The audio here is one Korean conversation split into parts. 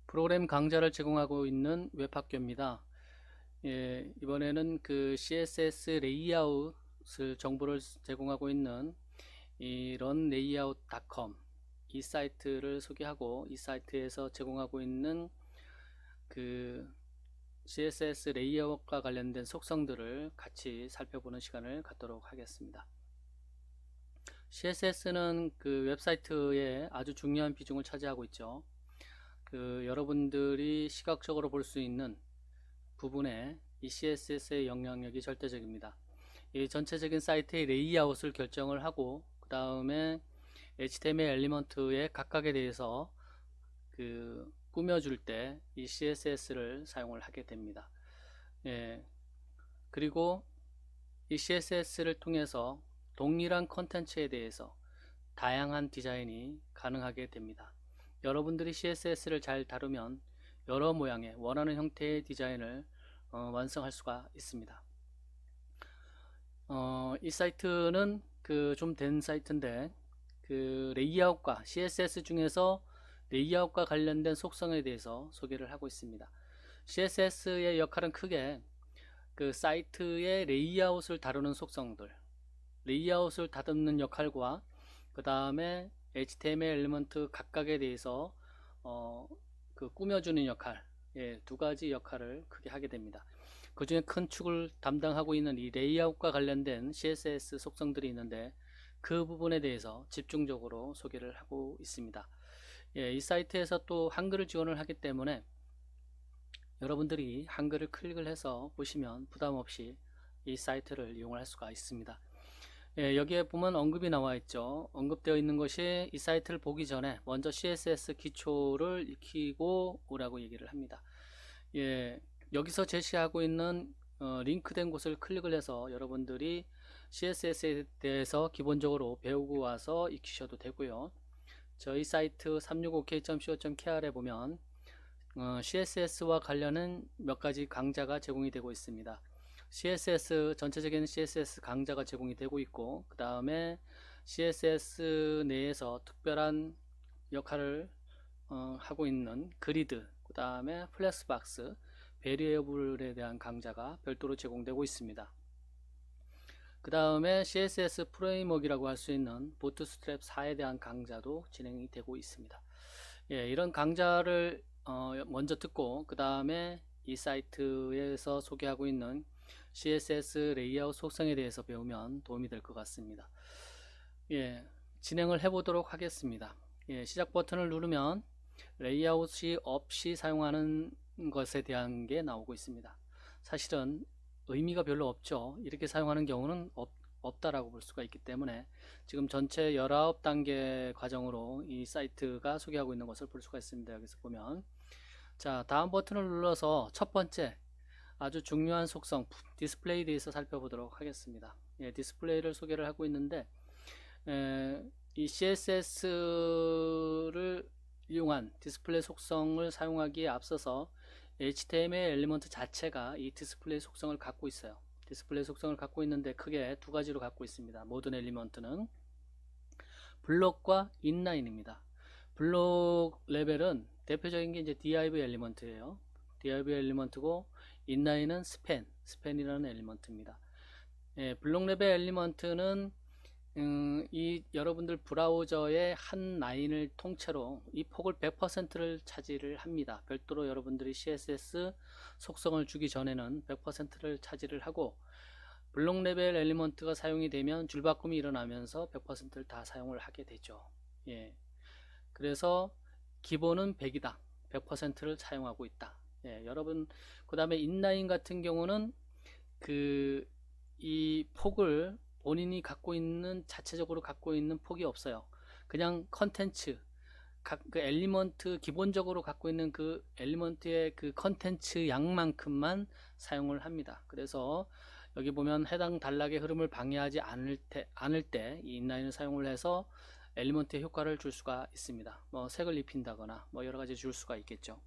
프로그램 강좌를 제공하고 있는 웹학교입니다. 이번에는 그 CSS 레이아웃을 정보를 제공하고 있는 이 runlayout.com 이 사이트를 소개하고, 이 사이트에서 제공하고 있는 그 CSS 레이아웃과 관련된 속성들을 같이 살펴보는 시간을 갖도록 하겠습니다. CSS는 그 웹사이트에 아주 중요한 비중을 차지하고 있죠. 여러분들이 시각적으로 볼 수 있는 부분에 이 CSS의 영향력이 절대적입니다. 이 전체적인 사이트의 레이아웃을 결정을 하고, 그 다음에 HTML 엘리먼트의 각각에 대해서 꾸며줄 때 이 CSS를 사용을 하게 됩니다. 그리고 이 CSS를 통해서 동일한 컨텐츠에 대해서 다양한 디자인이 가능하게 됩니다. 여러분들이 CSS를 잘 다루면 여러 모양의 원하는 형태의 디자인을 완성할 수가 있습니다. 이 사이트는 좀 된 사이트인데, 레이아웃과 CSS 중에서 레이아웃과 관련된 속성에 대해서 소개를 하고 있습니다. CSS의 역할은 크게 그 사이트의 레이아웃을 다루는 속성들, 레이아웃을 다듬는 역할과 그 다음에 HTML 엘리먼트 각각에 대해서 꾸며주는 역할, 두 가지 역할을 크게 하게 됩니다. 그 중에 큰 축을 담당하고 있는 이 레이아웃과 관련된 CSS 속성들이 있는데, 그 부분에 대해서 집중적으로 소개를 하고 있습니다. 이 사이트에서 또 한글을 지원을 하기 때문에 여러분들이 한글을 클릭을 해서 보시면 부담없이 이 사이트를 이용할 수가 있습니다. 여기에 보면 언급이 나와 있죠. 언급되어 있는 것이 이 사이트를 보기 전에 먼저 CSS 기초를 익히고 오라고 얘기를 합니다. 여기서 제시하고 있는 링크된 곳을 클릭을 해서 여러분들이 CSS에 대해서 기본적으로 배우고 와서 익히셔도 되고요. 저희 사이트 365k.co.kr에 보면 CSS와 관련한 몇 가지 강좌가 제공이 되고 있습니다. CSS 전체적인 CSS 강좌가 제공이 되고 있고, 그 다음에 CSS 내에서 특별한 역할을 하고 있는 그리드, 그 다음에 플렉스박스, 베리에이블에 대한 강좌가 별도로 제공되고 있습니다. 그 다음에 CSS 프레임워크라고 할 수 있는 보트스트랩 4에 대한 강좌도 진행이 되고 있습니다. 이런 강좌를 먼저 듣고, 그 다음에 이 사이트에서 소개하고 있는 CSS 레이아웃 속성에 대해서 배우면 도움이 될 것 같습니다. 진행을 해보도록 하겠습니다. 시작 버튼을 누르면 레이아웃이 없이 사용하는 것에 대한 게 나오고 있습니다. 사실은 의미가 별로 없죠. 이렇게 사용하는 경우는 없다라고 볼 수가 있기 때문에 지금 전체 19단계 과정으로 이 사이트가 소개하고 있는 것을 볼 수가 있습니다. 여기서 보면, 자, 다음 버튼을 눌러서 첫 번째 아주 중요한 속성 디스플레이에 대해서 살펴보도록 하겠습니다. 디스플레이를 소개를 하고 있는데, 이 CSS를 이용한 디스플레이 속성을 사용하기에 앞서서 HTML 엘리먼트 자체가 이 디스플레이 속성을 갖고 있어요. 디스플레이 속성을 갖고 있는데 크게 두 가지로 갖고 있습니다. 모든 엘리먼트는 블록과 인라인입니다. 블록 레벨은 대표적인 게 이제 div 엘리먼트예요. div 엘리먼트고, 인라인은 스팬이라는 엘리먼트입니다. 블록 레벨 엘리먼트는 이 여러분들 브라우저의 한 라인을 통째로 이 폭을 100%를 차지를 합니다. 별도로 여러분들이 CSS 속성을 주기 전에는 100%를 차지를 하고, 블록 레벨 엘리먼트가 사용이 되면 줄바꿈이 일어나면서 100%를 다 사용을 하게 되죠. 그래서 기본은 100이다. 100%를 사용하고 있다. 여러분, 그 다음에 인라인 같은 경우는 이 폭을 본인이 자체적으로 갖고 있는 폭이 없어요. 그냥 컨텐츠, 그 엘리먼트, 기본적으로 갖고 있는 그 엘리먼트의 그 컨텐츠 양만큼만 사용을 합니다. 그래서 여기 보면 해당 단락의 흐름을 방해하지 않을 때 이 인라인을 사용을 해서 엘리먼트의 효과를 줄 수가 있습니다. 뭐 색을 입힌다거나 뭐 여러 가지 줄 수가 있겠죠.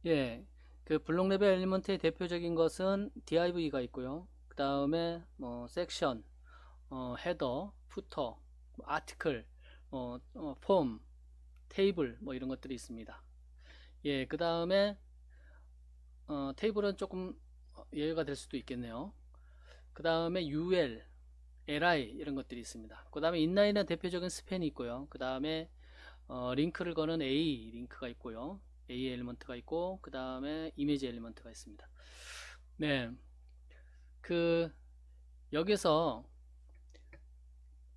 그 블록 레벨 엘리먼트의 대표적인 것은 div가 있고요. 그 다음에 뭐 섹션, 헤더, 푸터, 아티클, 폼, 테이블 뭐 이런 것들이 있습니다. 예, 그 다음에 테이블은 조금 예외가 될 수도 있겠네요. 그 다음에 UL, LI 이런 것들이 있습니다. 그 다음에 인라인은 대표적인 스팬이 있고요. 그 다음에 링크를 거는 A 링크가 있고요. A 엘리먼트가 있고, 그 다음에 이미지 엘리먼트가 있습니다. 네, 그 여기서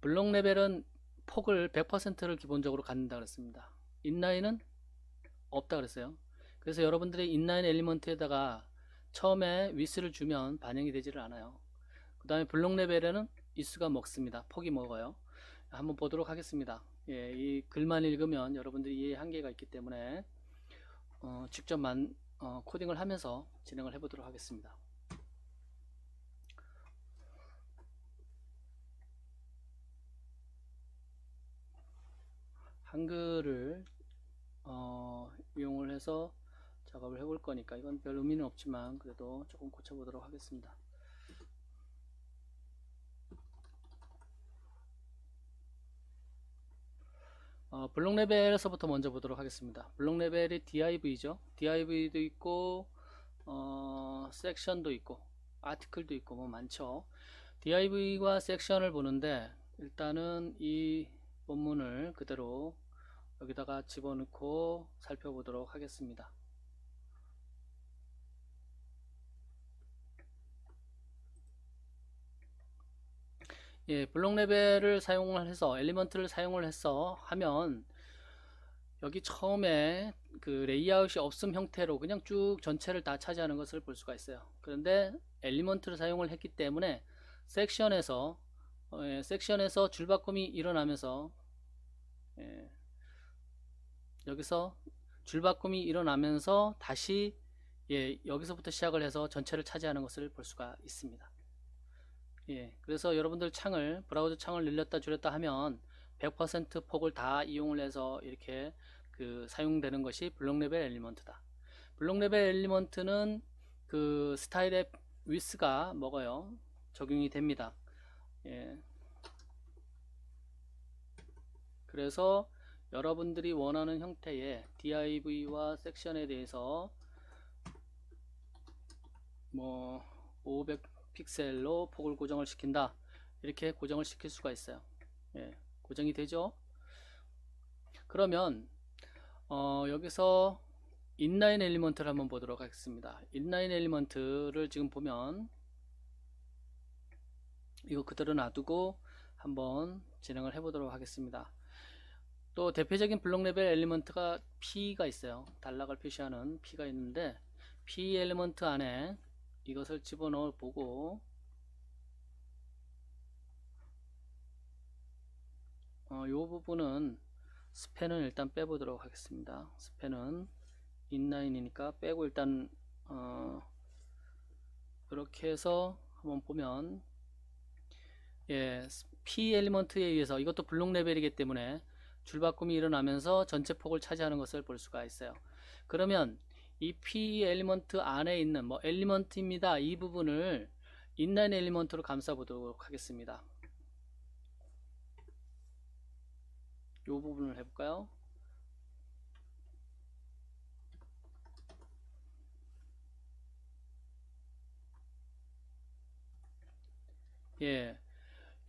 블록 레벨은 폭을 100%를 기본적으로 갖는다 그랬습니다. 인라인은 없다 그랬어요. 그래서 여러분들이 인라인 엘리먼트에다가 처음에 위스를 주면 반영이 되지를 않아요. 그 다음에 블록 레벨에는 위스가 먹습니다. 폭이 먹어요. 한번 보도록 하겠습니다. 예, 이 글만 읽으면 여러분들이 이해 한계가 있기 때문에 직접만 코딩을 하면서 진행을 해보도록 하겠습니다. 한글을 이용을 해서 작업을 해볼 거니까 이건 별 의미는 없지만 그래도 조금 고쳐보도록 하겠습니다. 블록 레벨에서부터 먼저 보도록 하겠습니다. 블록 레벨이 div죠. div도 있고 섹션도 있고 아티클도 있고 뭐 많죠. div과 섹션을 보는데 일단은 이 본문을 그대로 여기다가 집어넣고 살펴보도록 하겠습니다. 예, 블록 레벨을 사용을 해서 엘리먼트를 사용을 해서 하면 여기 처음에 그 레이아웃이 없음 형태로 그냥 쭉 전체를 다 차지하는 것을 볼 수가 있어요. 그런데 엘리먼트를 사용을 했기 때문에 섹션에서 줄바꿈이 일어나면서 여기서 줄바꿈이 일어나면서 다시 여기서부터 시작을 해서 전체를 차지하는 것을 볼 수가 있습니다. 그래서 여러분들 브라우저 창을 늘렸다 줄였다 하면 100% 폭을 다 이용을 해서 이렇게 사용되는 것이 블록 레벨 엘리먼트다. 블록 레벨 엘리먼트는 그 스타일의 위스가 먹어요. 적용이 됩니다. 그래서 여러분들이 원하는 형태의 div와 섹션에 대해서 뭐 500 픽셀로 폭을 고정을 시킨다, 이렇게 고정을 시킬 수가 있어요. 고정이 되죠. 그러면 여기서 인라인 엘리먼트를 한번 보도록 하겠습니다. 인라인 엘리먼트를 지금 보면 이거 그대로 놔두고 한번 진행을 해보도록 하겠습니다. 또 대표적인 블록 레벨 엘리먼트가 P가 있어요. 단락을 표시하는 P가 있는데 P 엘리먼트 안에 이것을 집어넣어 보고 이 부분은 스팬은 일단 빼보도록 하겠습니다. 스팬은 인라인이니까 빼고 일단 이렇게 해서 한번 보면 P 엘리먼트에 의해서 이것도 블록 레벨이기 때문에 줄바꿈이 일어나면서 전체 폭을 차지하는 것을 볼 수가 있어요. 그러면 이 P 엘리먼트 안에 있는 엘리먼트입니다. 이 부분을 인라인 엘리먼트로 감싸 보도록 하겠습니다. 이 부분을 해볼까요?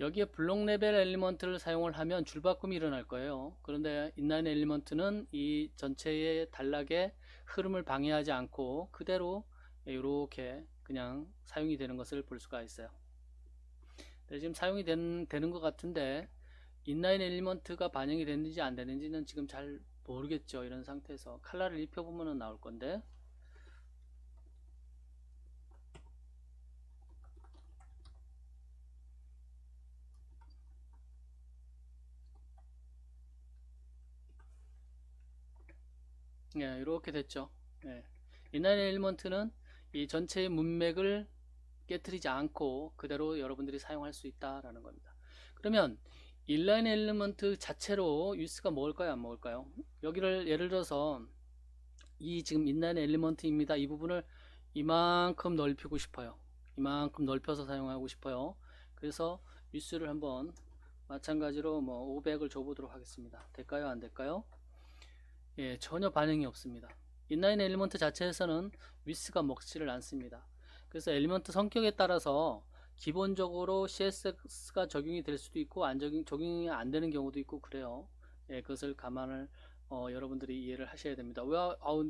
여기에 블록 레벨 엘리먼트를 사용을 하면 줄바꿈이 일어날 거예요. 그런데 인라인 엘리먼트는 이 전체의 단락의 흐름을 방해하지 않고 그대로 이렇게 그냥 사용이 되는 것을 볼 수가 있어요. 지금 사용이 되는 것 같은데 인라인 엘리먼트가 반영이 됐는지 안 되는지는 지금 잘 모르겠죠. 이런 상태에서 칼라를 입혀보면 나올 건데 이렇게 됐죠. 인라인 엘리먼트는 이 전체의 문맥을 깨뜨리지 않고 그대로 여러분들이 사용할 수 있다라는 겁니다. 그러면 인라인 엘리먼트 자체로 유스가 먹을까요, 안 먹을까요? 여기를 예를 들어서 이 지금 인라인 엘리먼트입니다. 이 부분을 이만큼 넓히고 싶어요. 이만큼 넓혀서 사용하고 싶어요. 그래서 유스를 한번 마찬가지로 500을 줘보도록 하겠습니다. 될까요, 안 될까요? 예, 전혀 반응이 없습니다. 인라인 엘리먼트 자체에서는 위스가 먹지를 않습니다. 그래서 엘리먼트 성격에 따라서 기본적으로 CSS가 적용이 될 수도 있고 적용이 안 되는 경우도 있고 그래요. 예, 그것을 감안을 여러분들이 이해를 하셔야 됩니다. 왜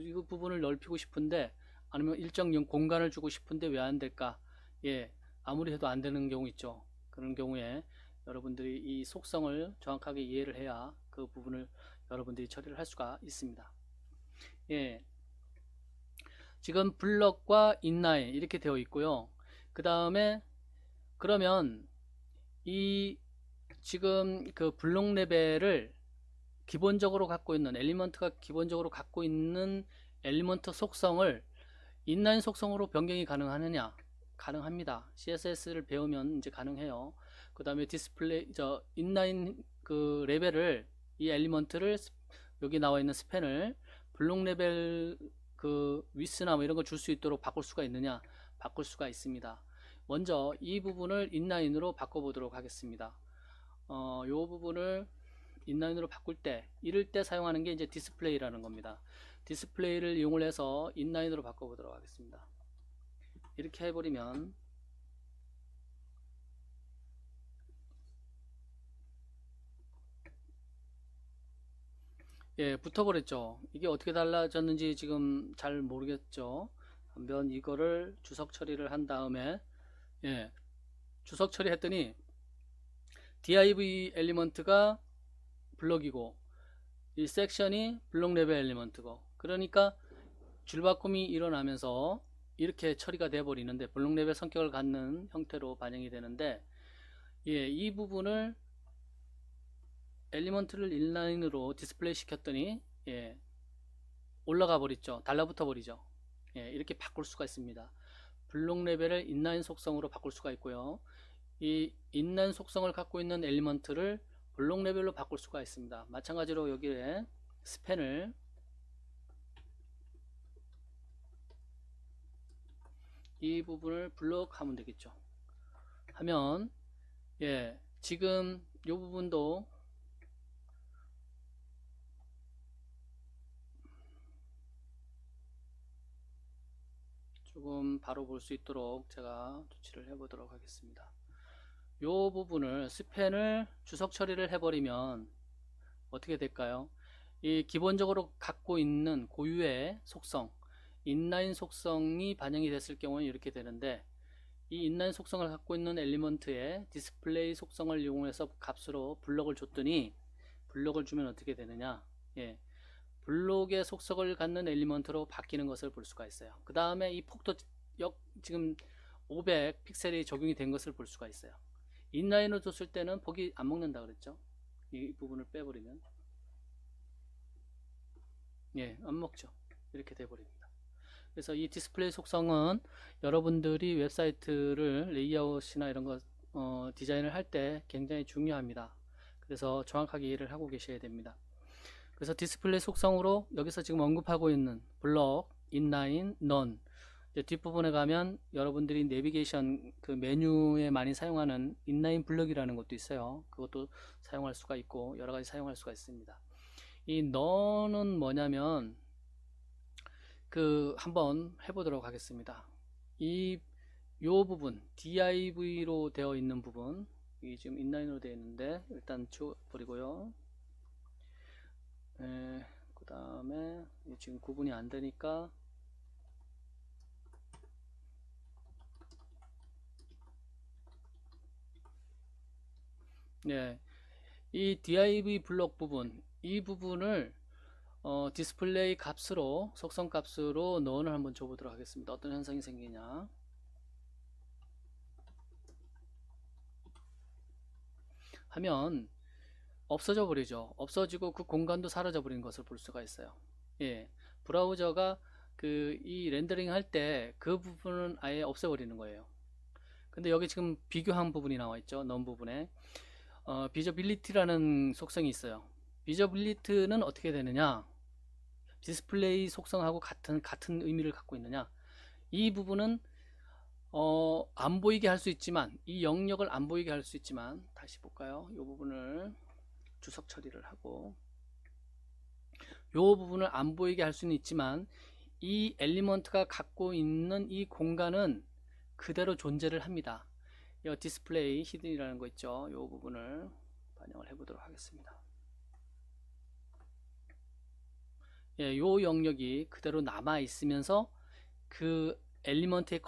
이 부분을 넓히고 싶은데 아니면 일정 공간을 주고 싶은데 왜 안 될까? 예, 아무리 해도 안 되는 경우 있죠. 그런 경우에 여러분들이 이 속성을 정확하게 이해를 해야 그 부분을 여러분들이 처리를 할 수가 있습니다. 예, 지금 블럭과 인라인 이렇게 되어 있고요. 그 다음에 그러면 이 지금 그 블록 레벨을 기본적으로 갖고 있는 엘리먼트가 기본적으로 갖고 있는 엘리먼트 속성을 인라인 속성으로 변경이 가능하느냐? 가능합니다. CSS를 배우면 이제 가능해요. 그 다음에 디스플레이 인라인 그 레벨을 이 엘리먼트를 여기 나와 있는 스팬을 블록 레벨 그 위스나 뭐 이런 거 줄 수 있도록 바꿀 수가 있느냐? 바꿀 수가 있습니다. 먼저 이 부분을 인라인으로 바꿔보도록 하겠습니다. 요 부분을 인라인으로 바꿀 때 이럴 때 사용하는 게 이제 디스플레이라는 겁니다. 디스플레이를 이용을 해서 인라인으로 바꿔보도록 하겠습니다. 이렇게 해버리면 예, 붙어버렸죠. 이게 어떻게 달라졌는지 지금 잘 모르겠죠. 한번 이거를 주석 처리를 한 다음에 예, 주석 처리했더니 div 엘리먼트가 블럭이고 이 섹션이 블록 레벨 엘리먼트고 그러니까 줄바꿈이 일어나면서 이렇게 처리가 돼 버리는데 블록 레벨 성격을 갖는 형태로 반영이 되는데 예, 이 부분을 엘리먼트를 인라인으로 디스플레이 시켰더니 예, 올라가 버리죠. 달라붙어 버리죠. 예, 이렇게 바꿀 수가 있습니다. 블록 레벨을 인라인 속성으로 바꿀 수가 있고요. 이 인라인 속성을 갖고 있는 엘리먼트를 블록 레벨로 바꿀 수가 있습니다. 마찬가지로 여기에 스팬을 이 부분을 블록 하면 되겠죠. 하면 예, 지금 이 부분도 조금 바로 볼 수 있도록 제가 조치를 해 보도록 하겠습니다. 이 부분을 스팬을 주석 처리를 해버리면 어떻게 될까요? 이 기본적으로 갖고 있는 고유의 속성 인라인 속성이 반영이 됐을 경우는 이렇게 되는데 이 인라인 속성을 갖고 있는 엘리먼트의 디스플레이 속성을 이용해서 값으로 블럭을 줬더니 블럭을 주면 어떻게 되느냐? 예, 블록의 속성을 갖는 엘리먼트로 바뀌는 것을 볼 수가 있어요. 그 다음에 이 폭도 지금 500 픽셀이 적용이 된 것을 볼 수가 있어요. 인라인으로 줬을 때는 폭이 안 먹는다 그랬죠. 이 부분을 빼버리면 예, 안 먹죠. 이렇게 돼버립니다. 그래서 이 디스플레이 속성은 여러분들이 웹사이트를 레이아웃이나 이런 거 디자인을 할 때 굉장히 중요합니다. 그래서 정확하게 이해를 하고 계셔야 됩니다. 그래서 디스플레이 속성으로 여기서 지금 언급하고 있는 블럭, 인라인, 넌 뒷부분에 가면 여러분들이 내비게이션 그 메뉴에 많이 사용하는 인라인 블럭이라는 것도 있어요. 그것도 사용할 수가 있고 여러가지 사용할 수가 있습니다. 이 넌은 뭐냐면 그 한번 해보도록 하겠습니다. 요 부분 div로 되어 있는 부분 이 지금 인라인으로 되어 있는데 일단 지워버리고요. 그 다음에 지금 구분이 안 되니까 네, 이 div 블록 부분 이 부분을 디스플레이 값으로 속성 값으로 넌을 한번 줘보도록 하겠습니다. 어떤 현상이 생기냐 하면 없어져 버리죠. 없어지고 그 공간도 사라져 버린 것을 볼 수가 있어요. 예, 브라우저가 그 이 렌더링 할 때 그 부분은 아예 없애버리는 거예요. 근데 여기 지금 비교한 부분이 나와 있죠. 넌 부분에 비저빌리티라는 속성이 있어요. 비저빌리티는 어떻게 되느냐? 디스플레이 속성하고 같은 의미를 갖고 있느냐? 이 부분은 안 보이게 할 수 있지만 이 영역을 안 보이게 할 수 있지만 다시 볼까요? 이 부분을 주석 처리를 하고 요 부분을 안 보이게 할 수는 있지만 이 엘리먼트가 갖고 있는 이 공간은 그대로 존재를 합니다. 이 디스플레이 히든이라는 거 있죠. 요 부분을 반영을 해 보도록 하겠습니다. 예, 요 영역이 그대로 남아 있으면서 그 엘리먼트의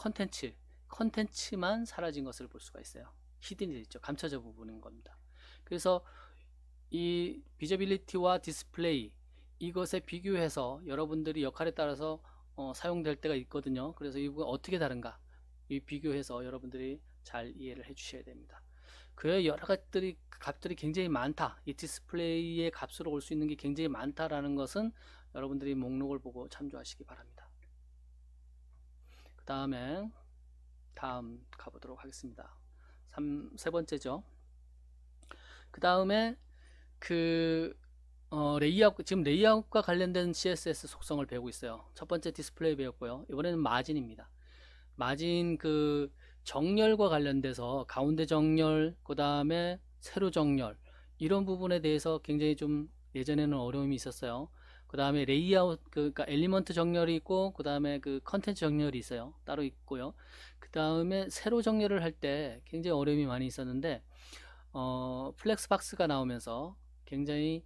컨텐츠만 사라진 것을 볼 수가 있어요. 히든이 있죠. 감춰져 부분인 겁니다. 그래서 이 비저빌리티와 디스플레이 이것에 비교해서 여러분들이 역할에 따라서 사용될 때가 있거든요. 그래서 이 부분 어떻게 다른가 이 비교해서 여러분들이 잘 이해를 해 주셔야 됩니다. 그 여러 가지 값들이 굉장히 많다. 이 디스플레이의 값으로 올 수 있는 게 굉장히 많다라는 것은 여러분들이 목록을 보고 참조하시기 바랍니다. 그 다음에 다음 가보도록 하겠습니다. 세 번째죠. 그 다음에 지금 레이아웃과 관련된 CSS 속성을 배우고 있어요. 첫 번째 디스플레이 배웠고요. 이번에는 마진입니다. 마진 정렬과 관련돼서 가운데 정렬, 그 다음에 세로 정렬 이런 부분에 대해서 굉장히 좀 예전에는 어려움이 있었어요. 그 다음에 레이아웃 그러니까 엘리먼트 정렬이 있고 그 다음에 컨텐츠 정렬이 있어요. 따로 있고요. 그 다음에 세로 정렬을 할 때 굉장히 어려움이 많이 있었는데 플렉스박스가 나오면서 굉장히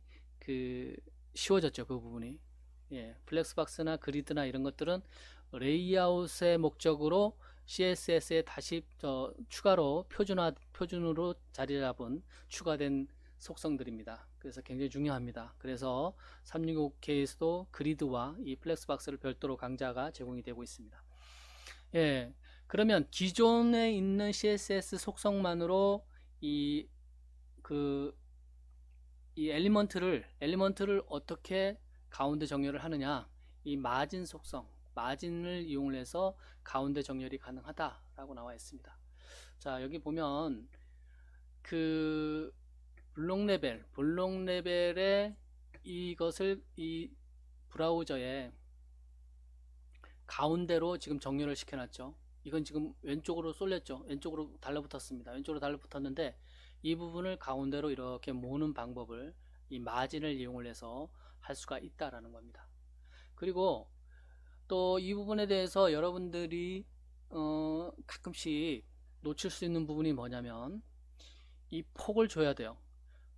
쉬워졌죠. 그 부분이. 예, 플렉스박스나 그리드나 이런 것들은 레이아웃의 목적으로 CSS에 다시 추가로 표준으로 자리 잡은 추가된 속성들입니다. 그래서 굉장히 중요합니다. 그래서 365K에서도 그리드와 이 플렉스박스를 별도로 강좌가 제공이 되고 있습니다. 예, 그러면 기존에 있는 CSS 속성만으로 이 엘리먼트를 어떻게 가운데 정렬을 하느냐, 이 마진 속성, 마진을 이용을 해서 가운데 정렬이 가능하다라고 나와 있습니다. 자, 여기 보면 블록 레벨에 이것을 이 브라우저에 가운데로 지금 정렬을 시켜놨죠. 이건 지금 왼쪽으로 쏠렸죠. 왼쪽으로 달라붙었습니다. 왼쪽으로 달라붙었는데 이 부분을 가운데로 이렇게 모으는 방법을 이 마진을 이용을 해서 할 수가 있다라는 겁니다. 그리고 또 이 부분에 대해서 여러분들이 가끔씩 놓칠 수 있는 부분이 뭐냐면 이 폭을 줘야 돼요.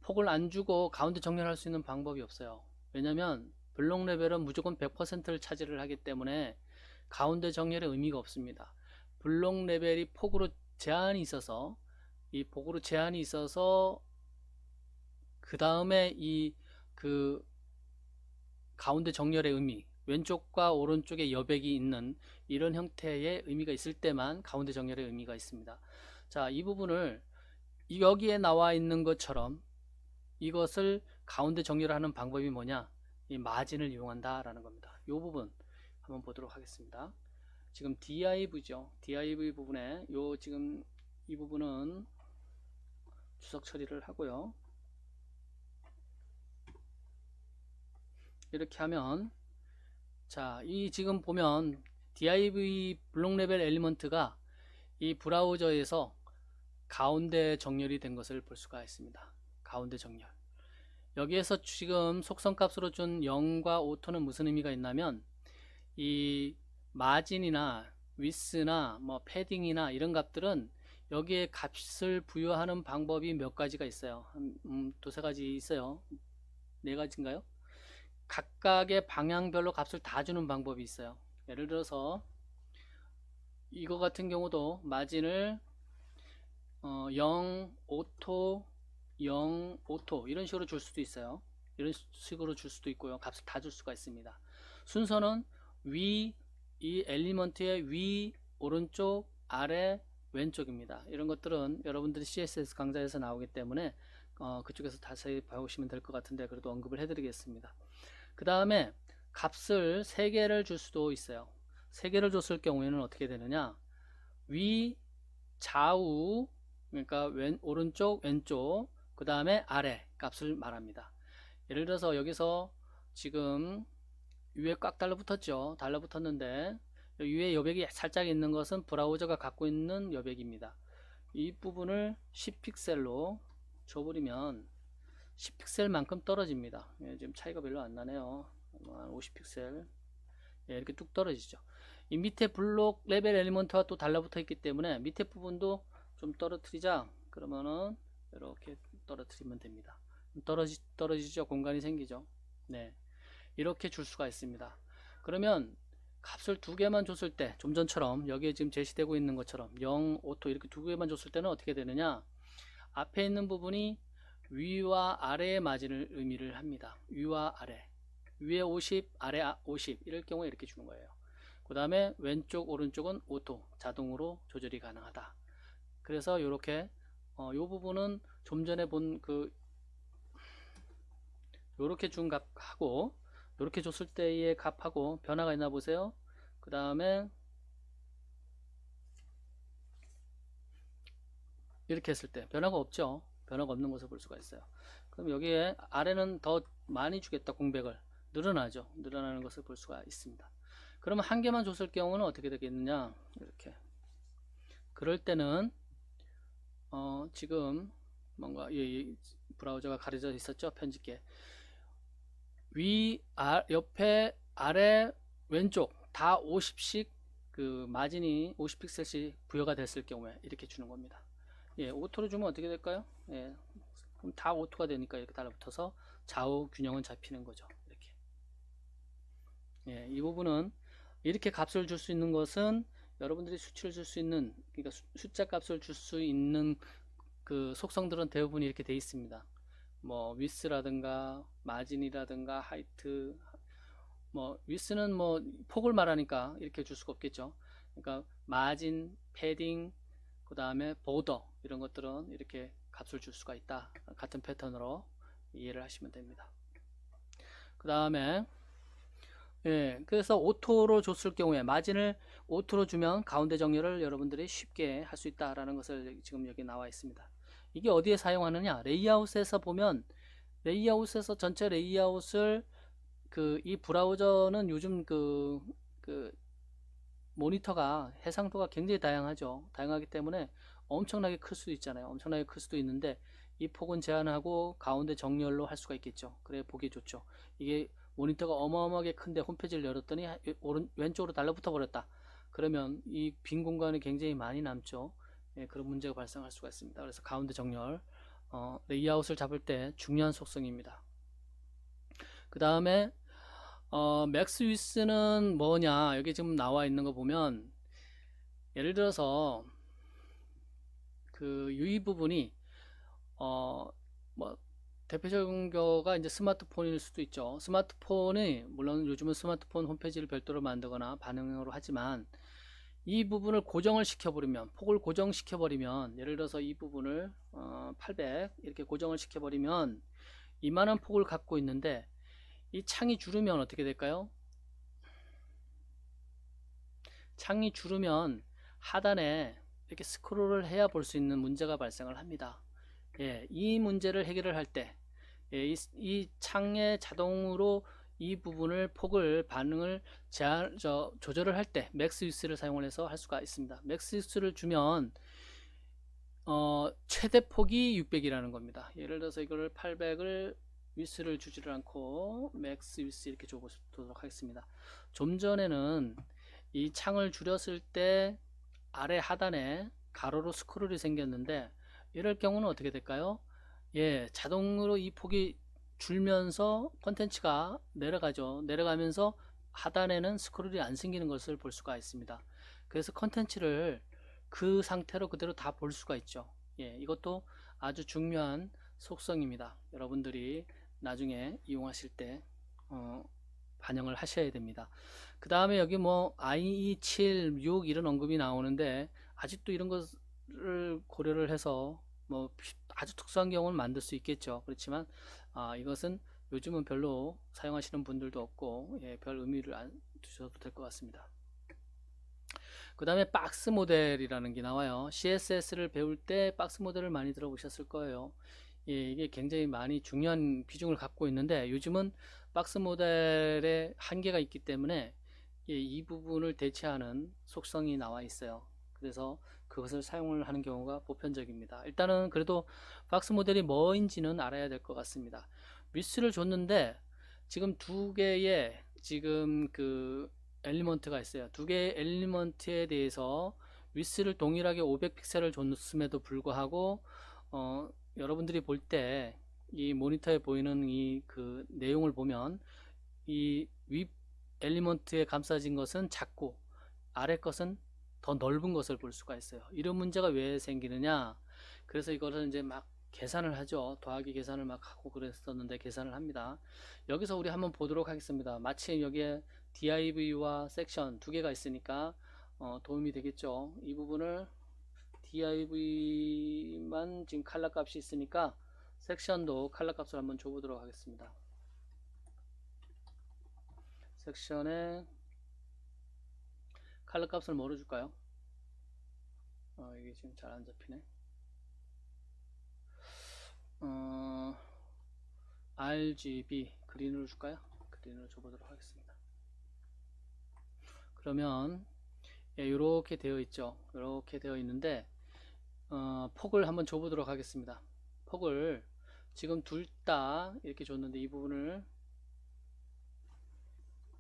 폭을 안 주고 가운데 정렬할 수 있는 방법이 없어요. 왜냐면 블록 레벨은 무조건 100%를 차지를 하기 때문에 가운데 정렬의 의미가 없습니다. 블록 레벨이 폭으로 제한이 있어서 그 다음에 가운데 정렬의 의미, 왼쪽과 오른쪽에 여백이 있는 이런 형태의 의미가 있을 때만 가운데 정렬의 의미가 있습니다. 자, 이 부분을 여기에 나와 있는 것처럼 이것을 가운데 정렬하는 방법이 뭐냐? 이 마진을 이용한다라는 겁니다. 이 부분 한번 보도록 하겠습니다. 지금 div죠. div 부분에 지금 이 부분은 주석 처리를 하고요. 이렇게 하면 자, 이 지금 보면 div 블록 레벨 엘리먼트가 이 브라우저에서 가운데 정렬이 된 것을 볼 수가 있습니다. 가운데 정렬. 여기에서 지금 속성 값으로 준 0과 오토는 무슨 의미가 있냐면 이 마진이나 위스나 뭐 패딩이나 이런 값들은 여기에 값을 부여하는 방법이 몇 가지가 있어요. 두세 가지 있어요. 네 가지인가요? 각각의 방향별로 값을 다 주는 방법이 있어요. 예를 들어서 이거 같은 경우도 마진을 0, 오토, 0, 오토 이런 식으로 줄 수도 있어요. 이런 식으로 줄 수도 있고요. 값을 다 줄 수가 있습니다. 순서는 이 엘리먼트의 위, 오른쪽, 아래, 왼쪽입니다. 이런 것들은 여러분들이 CSS 강좌에서 나오기 때문에 그쪽에서 자세히 봐오시면 될 것 같은데 그래도 언급을 해드리겠습니다. 그 다음에 값을 3개를 줄 수도 있어요. 3개를 줬을 경우에는 어떻게 되느냐, 위, 좌우, 그러니까 오른쪽, 왼쪽, 그 다음에 아래 값을 말합니다. 예를 들어서 여기서 지금 위에 꽉 달라붙었죠. 달라붙었는데 위에 여백이 살짝 있는 것은 브라우저가 갖고 있는 여백입니다. 이 부분을 10픽셀로 줘버리면 10픽셀만큼 떨어집니다. 지금 차이가 별로 안 나네요. 한 50픽셀. 예, 이렇게 뚝 떨어지죠. 이 밑에 블록 레벨 엘리먼트와 또 달라붙어 있기 때문에 밑에 부분도 좀 떨어뜨리자. 그러면은 이렇게 떨어뜨리면 됩니다. 떨어지죠. 공간이 생기죠. 네, 이렇게 줄 수가 있습니다. 그러면 값을 두 개만 줬을 때, 좀 전처럼 여기에 지금 제시되고 있는 것처럼 0, 오토 이렇게 두 개만 줬을 때는 어떻게 되느냐, 앞에 있는 부분이 위와 아래의 마진을 의미를 합니다. 위와 아래, 위에 50, 아래 50 이럴 경우에 이렇게 주는 거예요. 그 다음에 왼쪽 오른쪽은 오토, 자동으로 조절이 가능하다. 그래서 이렇게 이 부분은 좀 전에 본 그 요렇게 준 값하고 요렇게 줬을 때의 값하고 변화가 있나 보세요. 그 다음에 이렇게 했을 때 변화가 없죠. 변화가 없는 것을 볼 수가 있어요. 그럼 여기에 아래는 더 많이 주겠다, 공백을 늘어나죠. 늘어나는 것을 볼 수가 있습니다. 그러면 한 개만 줬을 경우는 어떻게 되겠느냐, 이렇게. 그럴 때는 지금 뭔가 이 브라우저가 가려져 있었죠, 편집기에. 옆에 아래 왼쪽 다 50씩 그 마진이 50픽셀씩 부여가 됐을 경우에 이렇게 주는 겁니다. 예, 오토로 주면 어떻게 될까요? 예, 그럼 다 오토가 되니까 이렇게 달라붙어서 좌우 균형은 잡히는 거죠. 이렇게. 예, 이 부분은 이렇게 값을 줄 수 있는 것은 여러분들이 수치를 줄 수 있는, 그러니까 숫자 값을 줄 수 있는 그 속성들은 대부분 이렇게 돼 있습니다. 뭐 위스라든가 마진이라든가 하이트, 뭐 위스는 뭐 폭을 말하니까 이렇게 줄 수가 없겠죠. 그러니까 마진, 패딩, 그 다음에 보더 이런 것들은 이렇게 값을 줄 수가 있다. 같은 패턴으로 이해를 하시면 됩니다. 그 다음에 예, 그래서 오토로 줬을 경우에 마진을 오토로 주면 가운데 정렬을 여러분들이 쉽게 할 수 있다라는 것을 지금 여기 나와 있습니다. 이게 어디에 사용하느냐, 레이아웃에서 보면, 레이아웃에서 전체 레이아웃을 이 브라우저는 요즘 그 모니터가 해상도가 굉장히 다양하죠. 다양하기 때문에 엄청나게 클 수도 있잖아요. 엄청나게 클 수도 있는데 이 폭은 제한하고 가운데 정렬로 할 수가 있겠죠. 그래 보기 좋죠. 이게 모니터가 어마어마하게 큰데 홈페이지를 열었더니 왼쪽으로 달라붙어 버렸다. 그러면 이 빈 공간이 굉장히 많이 남죠. 예, 그런 문제가 발생할 수가 있습니다. 그래서 가운데 정렬, 레이아웃을 잡을 때 중요한 속성입니다. 그 다음에 맥스 위스는 뭐냐, 여기 지금 나와 있는 거 보면, 예를 들어서 그 유의 부분이 뭐 대표적인 거가 이제 스마트폰일 수도 있죠. 스마트폰이 물론 요즘은 스마트폰 홈페이지를 별도로 만들거나 반응으로 하지만, 이 부분을 고정을 시켜버리면, 폭을 고정시켜버리면, 예를 들어서 이 부분을 800 이렇게 고정을 시켜버리면 이만한 폭을 갖고 있는데 이 창이 줄으면 어떻게 될까요? 창이 줄으면 하단에 이렇게 스크롤을 해야 볼 수 있는 문제가 발생을 합니다. 예, 이 문제를 해결을 할 때, 예, 이 창에 자동으로 이 부분을 폭을 반응을 조절을 할 때 맥스 위스를 사용을 해서 할 수가 있습니다. 맥스 위스를 주면 최대 폭이 600이라는 겁니다. 예를 들어서 이거를 800을 위스를 주지를 않고 맥스 위스 이렇게 줘보도록 하겠습니다. 좀 전에는 이 창을 줄였을 때 아래 하단에 가로로 스크롤이 생겼는데 이럴 경우는 어떻게 될까요? 예, 자동으로 이 폭이 줄면서 컨텐츠가 내려가죠. 내려가면서 하단에는 스크롤이 안 생기는 것을 볼 수가 있습니다. 그래서 컨텐츠를 그 상태로 그대로 다 볼 수가 있죠. 예, 이것도 아주 중요한 속성입니다. 여러분들이 나중에 이용하실 때 반영을 하셔야 됩니다. 그 다음에 여기 뭐 IE7, 6 이런 언급이 나오는데 아직도 이런 것을 고려를 해서 뭐 아주 특수한 경우는 만들 수 있겠죠. 그렇지만 이것은 요즘은 별로 사용하시는 분들도 없고, 예, 별 의미를 안 두셔도 될 것 같습니다. 그 다음에 박스 모델이라는 게 나와요. CSS를 배울 때 박스 모델을 많이 들어보셨을 거예요. 예, 이게 굉장히 많이 중요한 비중을 갖고 있는데 요즘은 박스 모델에 한계가 있기 때문에 예, 이 부분을 대체하는 속성이 나와 있어요. 그래서 그것을 사용을 하는 경우가 보편적입니다. 일단은 그래도 박스 모델이 뭐인지는 알아야 될 것 같습니다. 위스를 줬는데 지금 두 개의 지금 그 엘리먼트가 있어요. 두 개의 엘리먼트에 대해서 위스를 동일하게 500픽셀을 줬음에도 불구하고 여러분들이 볼 때 이 모니터에 보이는 이 그 내용을 보면 이 윗 엘리먼트에 감싸진 것은 작고 아래 것은 더 넓은 것을 볼 수가 있어요. 이런 문제가 왜 생기느냐? 그래서 이거를 이제 막 계산을 하죠. 더하기 계산을 막 하고 그랬었는데 계산을 합니다. 여기서 우리 한번 보도록 하겠습니다. 마침 여기에 div와 섹션 두 개가 있으니까 도움이 되겠죠. 이 부분을 div만 지금 칼라 값이 있으니까 섹션도 칼라 값을 한번 줘보도록 하겠습니다. 섹션에 칼라 값을 뭐로 줄까요? 이게 지금 잘 안 잡히네. RGB 그린으로 줄까요? 그린으로 줘보도록 하겠습니다. 그러면 이렇게 되어 있죠. 이렇게 되어 있는데 폭을 한번 줘보도록 하겠습니다. 폭을 지금 둘 다 이렇게 줬는데 이 부분을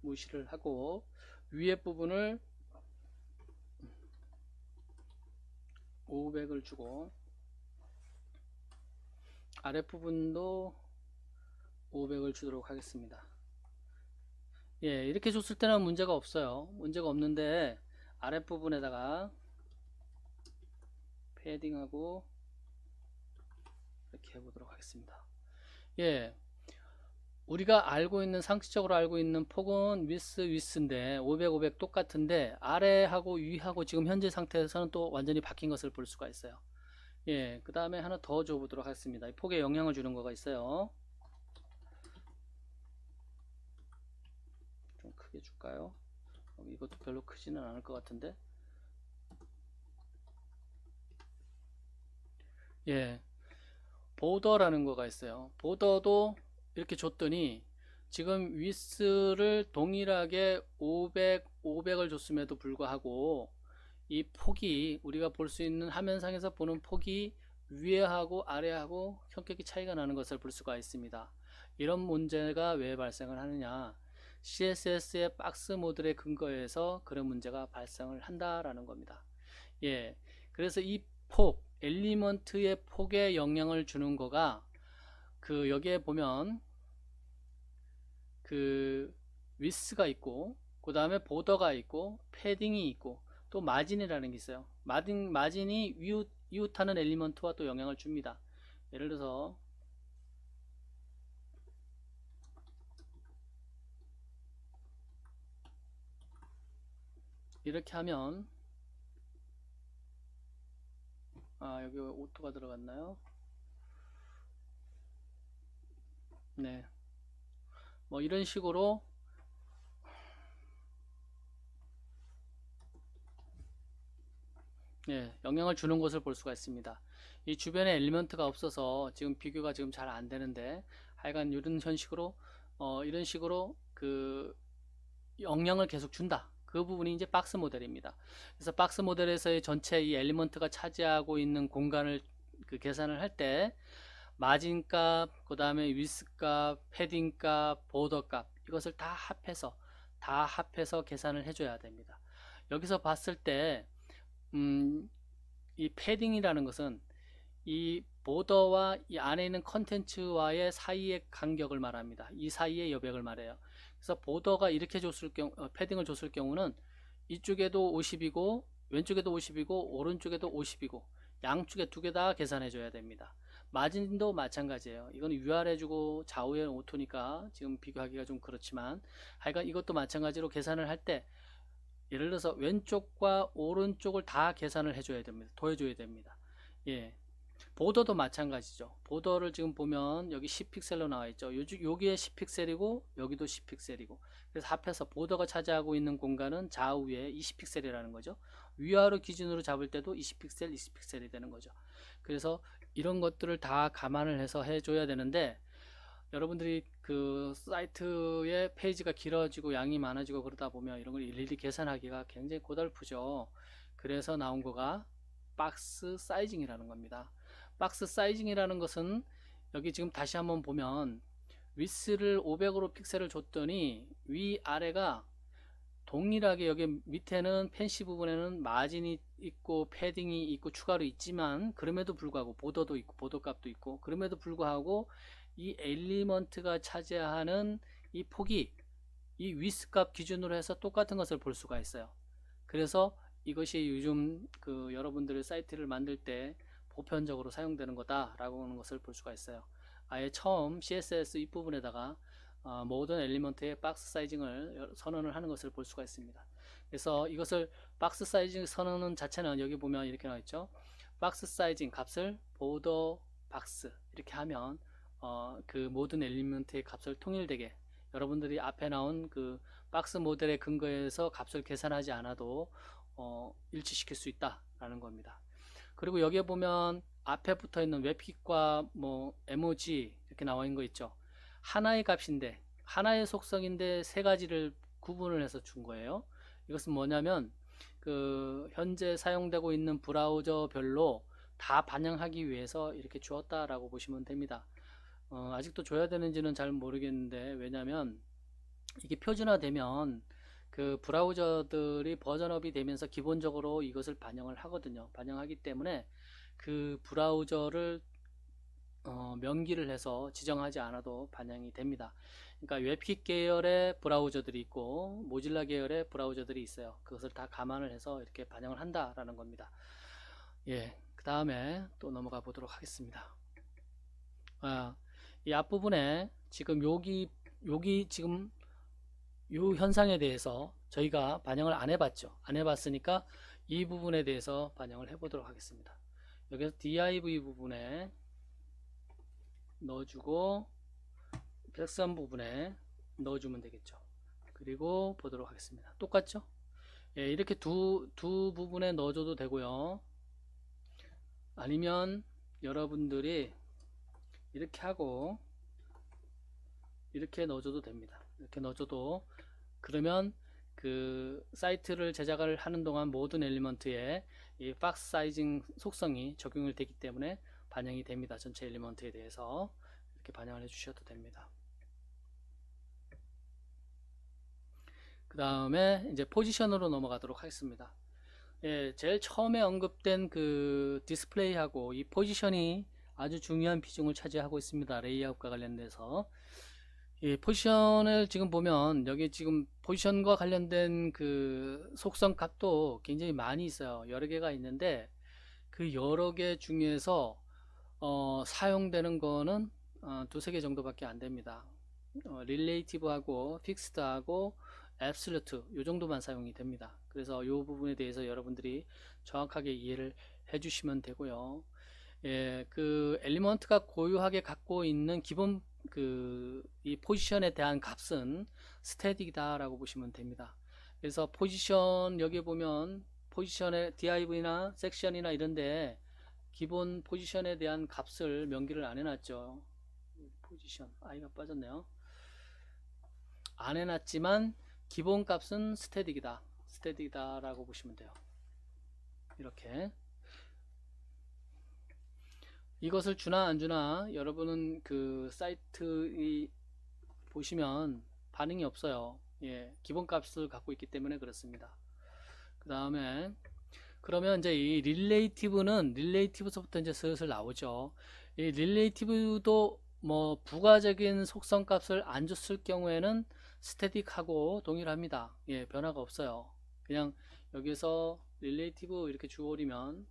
무시를 하고 위에 부분을 500을 주고 아랫부분도 500을 주도록 하겠습니다. 예, 이렇게 줬을 때는 문제가 없어요. 문제가 없는데 아랫부분에다가 패딩하고 이렇게 해보도록 하겠습니다. 예, 우리가 알고 있는 상식적으로 알고 있는 폭은 위스인데 500, 500 똑같은데 아래하고 위하고 지금 현재 상태에서는 또 완전히 바뀐 것을 볼 수가 있어요. 예, 그 다음에 하나 더 줘보도록 하겠습니다. 이 폭에 영향을 주는 거가 있어요. 좀 크게 줄까요? 이것도 별로 크지는 않을 것 같은데. 예, 보더라는 거가 있어요. 보더도 이렇게 줬더니 지금 위스를 동일하게 500, 500을 줬음에도 불구하고 이 폭이 우리가 볼 수 있는 화면상에서 보는 폭이 위에하고 아래하고 현격히 차이가 나는 것을 볼 수가 있습니다. 이런 문제가 왜 발생을 하느냐? CSS의 박스 모델에 근거해서 그런 문제가 발생을 한다라는 겁니다. 예, 그래서 이 폭, 엘리먼트의 폭에 영향을 주는 거가 그 여기에 보면 그 위스가 있고 그 다음에 보더가 있고 패딩이 있고 또 마진이라는 게 있어요. 마진이 이웃하는 엘리먼트와 또 영향을 줍니다. 예를 들어서 이렇게 하면 여기 오토가 들어갔나요? 네, 뭐 이런 식으로 영향을 주는 것을 볼 수가 있습니다. 이 주변에 엘리먼트가 없어서 지금 비교가 지금 잘 안 되는데 하여간 이런 형식으로 이런 식으로 그 영향을 계속 준다. 그 부분이 이제 박스 모델입니다. 그래서 박스 모델에서의 전체 이 엘리먼트가 차지하고 있는 공간을 그 계산을 할 때 마진 값, 그 다음에 위스 값, 패딩 값, 보더 값 이것을 다 합해서 계산을 해줘야 됩니다. 여기서 봤을 때 이 패딩이라는 것은 이 보더와 이 안에 있는 컨텐츠와의 사이의 간격을 말합니다. 이 사이의 여백을 말해요. 그래서 보더가 이렇게 줬을 경우, 패딩을 줬을 경우는 이쪽에도 50이고 왼쪽에도 50이고 오른쪽에도 50이고 양쪽에 두 개 다 계산해 줘야 됩니다. 마진도 마찬가지예요. 이건 위아래 주고 좌우에 오토니까 지금 비교하기가 좀 그렇지만 하여간 이것도 마찬가지로 계산을 할 때 예를 들어서 왼쪽과 오른쪽을 다 계산을 해줘야 됩니다. 더해줘야 됩니다. 예, 보더도 마찬가지죠. 보더를 지금 보면 여기 10픽셀로 나와 있죠. 여기에 10픽셀이고 여기도 10픽셀이고 그래서 합해서 보더가 차지하고 있는 공간은 좌우에 20픽셀이라는 거죠. 위아래 기준으로 잡을 때도 20픽셀, 20픽셀이 되는 거죠. 그래서 이런 것들을 다 감안을 해서 해줘야 되는데 여러분들이 그 사이트의 페이지가 길어지고 양이 많아지고 그러다 보면 이런 걸 일일이 계산하기가 굉장히 고달프죠. 그래서 나온 거가 박스 사이징이라는 겁니다. 박스 사이징이라는 것은 여기 지금 다시 한번 보면 위스를 500으로 픽셀을 줬더니 위아래가 동일하게 여기 밑에는 펜시 부분에는 마진이 있고 패딩이 있고 추가로 있지만 그럼에도 불구하고 보더도 있고 보더 값도 있고 그럼에도 불구하고 이 엘리먼트가 차지하는 이 폭이 이 위스 값 기준으로 해서 똑같은 것을 볼 수가 있어요. 그래서 이것이 요즘 그 여러분들의 사이트를 만들 때 보편적으로 사용되는 거다라고 하는 것을 볼 수가 있어요. 아예 처음 CSS 윗부분에다가 모든 엘리먼트의 박스 사이징을 선언을 하는 것을 볼 수가 있습니다. 그래서 이것을 박스 사이징 선언 자체는 여기 보면 이렇게 나와 있죠. 박스 사이징 값을 보더 박스 이렇게 하면 그 모든 엘리먼트의 값을 통일되게 여러분들이 앞에 나온 그 박스 모델에 근거해서 값을 계산하지 않아도 일치시킬 수 있다라는 겁니다. 그리고 여기에 보면 앞에 붙어 있는 웹킷과 뭐 emoji 이렇게 나와 있는 거 있죠. 하나의 값인데 하나의 속성인데 세 가지를 구분을 해서 준 거예요. 이것은 뭐냐면 그 현재 사용되고 있는 브라우저별로 다 반영하기 위해서 이렇게 주었다라고 보시면 됩니다. 아직도 줘야 되는지는 잘 모르겠는데 왜냐면 이게 표준화되면 그 브라우저들이 버전업이 되면서 기본적으로 이것을 반영을 하거든요. 반영하기 때문에 그 브라우저를 명기를 해서 지정하지 않아도 반영이 됩니다. 그러니까 웹킷 계열의 브라우저들이 있고 모질라 계열의 브라우저들이 있어요. 그것을 다 감안을 해서 이렇게 반영을 한다라는 겁니다. 예, 그 다음에 또 넘어가 보도록 하겠습니다. 이 앞부분에 지금 여기 지금 이 현상에 대해서 저희가 반영을 안 해봤죠. 안 해봤으니까 이 부분에 대해서 반영을 해보도록 하겠습니다. 여기서 div 부분에 넣어주고 백선 부분에 넣어주면 되겠죠. 그리고 보도록 하겠습니다. 똑같죠? 예, 이렇게 두 부분에 넣어줘도 되고요. 아니면 여러분들이 이렇게 하고 이렇게 넣어줘도 됩니다. 이렇게 넣어줘도 그러면 그 사이트를 제작을 하는 동안 모든 엘리먼트에 이 박스 사이징 속성이 적용이 되기 때문에 반영이 됩니다. 전체 엘리먼트에 대해서 이렇게 반영을 해주셔도 됩니다. 그 다음에 이제 포지션으로 넘어가도록 하겠습니다. 예, 제일 처음에 언급된 그 디스플레이하고 이 포지션이 아주 중요한 비중을 차지하고 있습니다. 레이아웃과 관련돼서 이 포지션을 지금 보면 여기 지금 포지션과 관련된 그 속성 값도 굉장히 많이 있어요. 여러 개가 있는데 그 여러 개 중에서 사용되는 거는 두세 개 정도밖에 안 됩니다. 릴레이티브하고 픽스드하고 앱솔루트 요 정도만 사용이 됩니다. 그래서 이 부분에 대해서 여러분들이 정확하게 이해를 해주시면 되고요. 예, 그 엘리먼트가 고유하게 갖고 있는 기본 이 포지션에 대한 값은 스태틱이다 라고 보시면 됩니다. 그래서 포지션 여기 보면 포지션의 div나 섹션이나 이런데 기본 포지션에 대한 값을 명기를 안 해놨죠. 포지션 i가 빠졌네요. 안 해놨지만 기본 값은 스태틱이다 라고 보시면 돼요. 이렇게 이것을 주나 안 주나 여러분은 그 사이트 보시면 반응이 없어요. 예, 기본 값을 갖고 있기 때문에 그렇습니다. 그 다음에 그러면 이제 이 릴레이티브서부터 이제 슬슬 나오죠. 이 릴레이티브도 뭐 부가적인 속성 값을 안 줬을 경우에는 스태틱하고 동일합니다. 예, 변화가 없어요. 그냥 여기서 릴레이티브 이렇게 주어버리면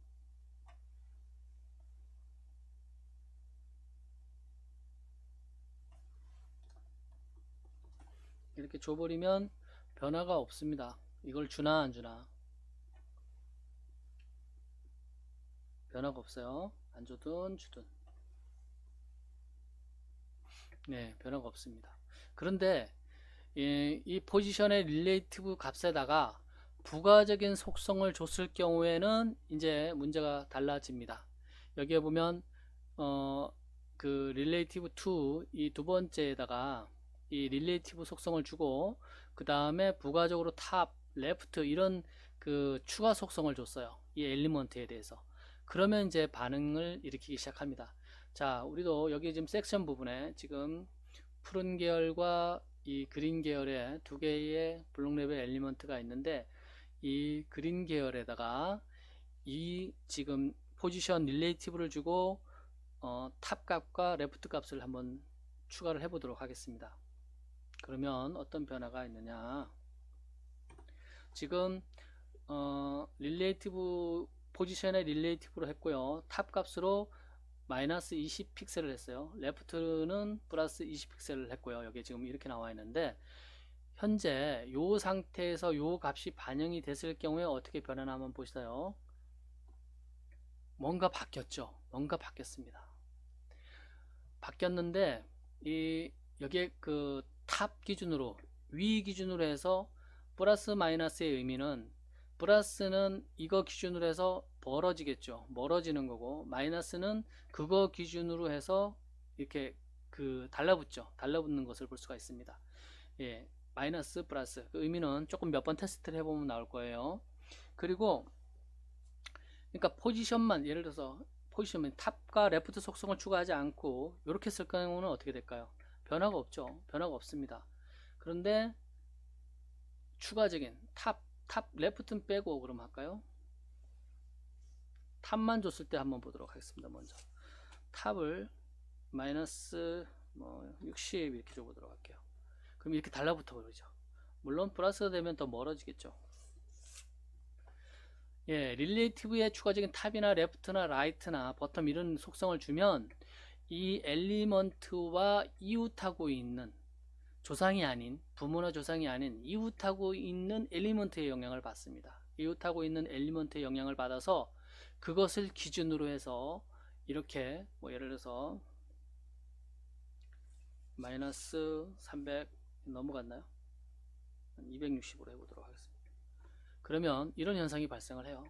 이렇게 줘버리면 변화가 없습니다. 이걸 주나 안 주나 변화가 없어요. 안 주든 주든 네, 변화가 없습니다. 그런데 이 포지션의 릴레이티브 값에다가 부가적인 속성을 줬을 경우에는 이제 문제가 달라집니다. 여기에 보면 그 릴레이티브 2 이 두 번째에다가 이 릴레이티브 속성을 주고 그 다음에 부가적으로 탑, 레프트 이런 그 추가 속성을 줬어요. 이 엘리먼트에 대해서. 그러면 이제 반응을 일으키기 시작합니다. 자, 우리도 여기 지금 섹션 부분에 지금 푸른 계열과 이 그린 계열의 두 개의 블록 레벨 엘리먼트가 있는데, 이 그린 계열에다가 이 지금 포지션 릴레이티브를 주고 탑 값과 레프트 값을 한번 추가를 해 보도록 하겠습니다. 그러면 어떤 변화가 있느냐, 지금 릴레이티브 포지션에 릴레이티브로 했고요, 탑 값으로 마이너스 20 픽셀을 했어요. 레프트는 플러스 20 픽셀을 했고요. 여기 지금 이렇게 나와 있는데, 현재 이 상태에서 이 값이 반영이 됐을 경우에 어떻게 변하나 한번 보시죠. 뭔가 바뀌었죠. 뭔가 바뀌었습니다. 바뀌었는데 여기에 그 탑 기준으로, 위 기준으로 해서 플러스 마이너스의 의미는, 플러스는 이거 기준으로 해서 멀어지겠죠. 멀어지는 거고, 마이너스는 그거 기준으로 해서 이렇게 그 달라붙죠. 달라붙는 것을 볼 수가 있습니다. 예, 마이너스 플러스, 그 의미는 조금 몇 번 테스트를 해보면 나올 거예요. 그리고 그러니까 포지션만, 예를 들어서 포지션만 탑과 레프트 속성을 추가하지 않고 이렇게 쓸 경우는 어떻게 될까요? 변화가 없죠. 변화가 없습니다. 그런데 추가적인 탑 레프트는 빼고 그럼 할까요? 탑만 줬을 때 한번 보도록 하겠습니다. 먼저 탑을 마이너스 60 이렇게 줘보도록 할게요. 그럼 이렇게 달라붙어 버리죠. 물론 플러스가 되면 더 멀어지겠죠. 예, 릴레이티브에 추가적인 탑이나 레프트나 라이트나 버텀 이런 속성을 주면 이 엘리먼트와 이웃하고 있는, 조상이 아닌, 부모나 조상이 아닌 이웃하고 있는 엘리먼트의 영향을 받습니다. 이웃하고 있는 엘리먼트의 영향을 받아서 그것을 기준으로 해서 이렇게 예를 들어서 마이너스 300 넘어갔나요? 260으로 해보도록 하겠습니다. 그러면 이런 현상이 발생을 해요.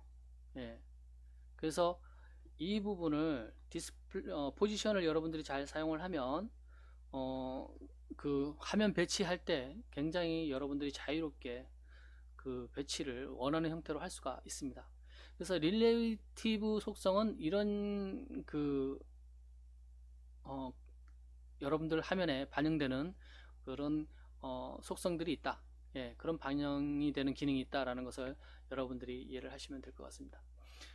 예. 그래서 이 부분을 포지션을 여러분들이 잘 사용을 하면 그 화면 배치할 때 굉장히 여러분들이 자유롭게 그 배치를 원하는 형태로 할 수가 있습니다. 그래서 릴레이티브 속성은 이런 여러분들 화면에 반영되는 그런 속성들이 있다. 예, 그런 반영이 되는 기능이 있다라는 것을 여러분들이 이해를 하시면 될 것 같습니다.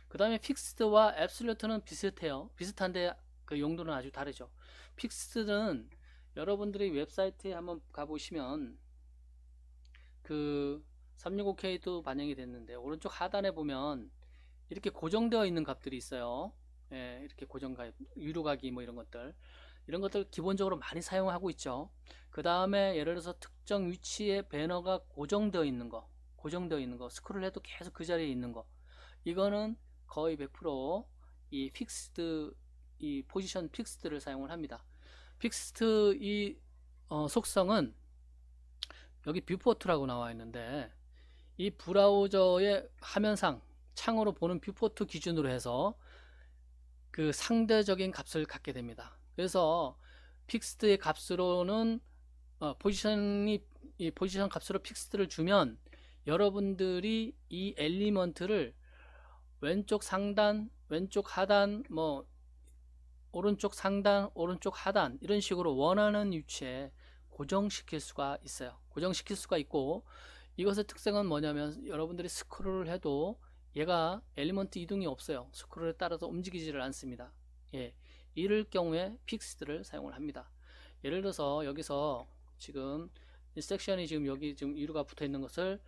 그 다음에 픽스드와 앱솔루트는 비슷해요. 비슷한데 그 용도는 아주 다르죠. 픽스드는 여러분들이 웹사이트에 한번 가보시면 그 365K도 반영이 됐는데, 오른쪽 하단에 보면 이렇게 고정되어 있는 값들이 있어요. 예, 이렇게 고정값, 유료가기 이런 것들 기본적으로 많이 사용하고 있죠. 그 다음에 예를 들어서 특정 위치에 배너가 고정되어 있는 거, 스크롤 해도 계속 그 자리에 있는 거, 이거는 거의 100% 픽스드, 이 포지션 픽스드를 사용을 합니다. 픽스드 속성은 여기 뷰포트라고 나와 있는데, 이 브라우저의 화면상 창으로 보는 뷰포트 기준으로 해서 그 상대적인 값을 갖게 됩니다. 그래서 픽스드의 값으로는 포지션 값으로 픽스드를 주면 여러분들이 이 엘리먼트를 왼쪽 상단, 왼쪽 하단, 오른쪽 상단, 오른쪽 하단 이런 식으로 원하는 위치에 고정시킬 수가 있어요. 고정시킬 수가 있고, 이것의 특성은 뭐냐면 여러분들이 스크롤을 해도 얘가 엘리먼트 이동이 없어요. 스크롤에 따라서 움직이지를 않습니다. 예, 이럴 경우에 픽스드를 사용을 합니다. 예를 들어서 여기서 지금 이 섹션이 지금 여기 지금 이루가 붙어 있는 것을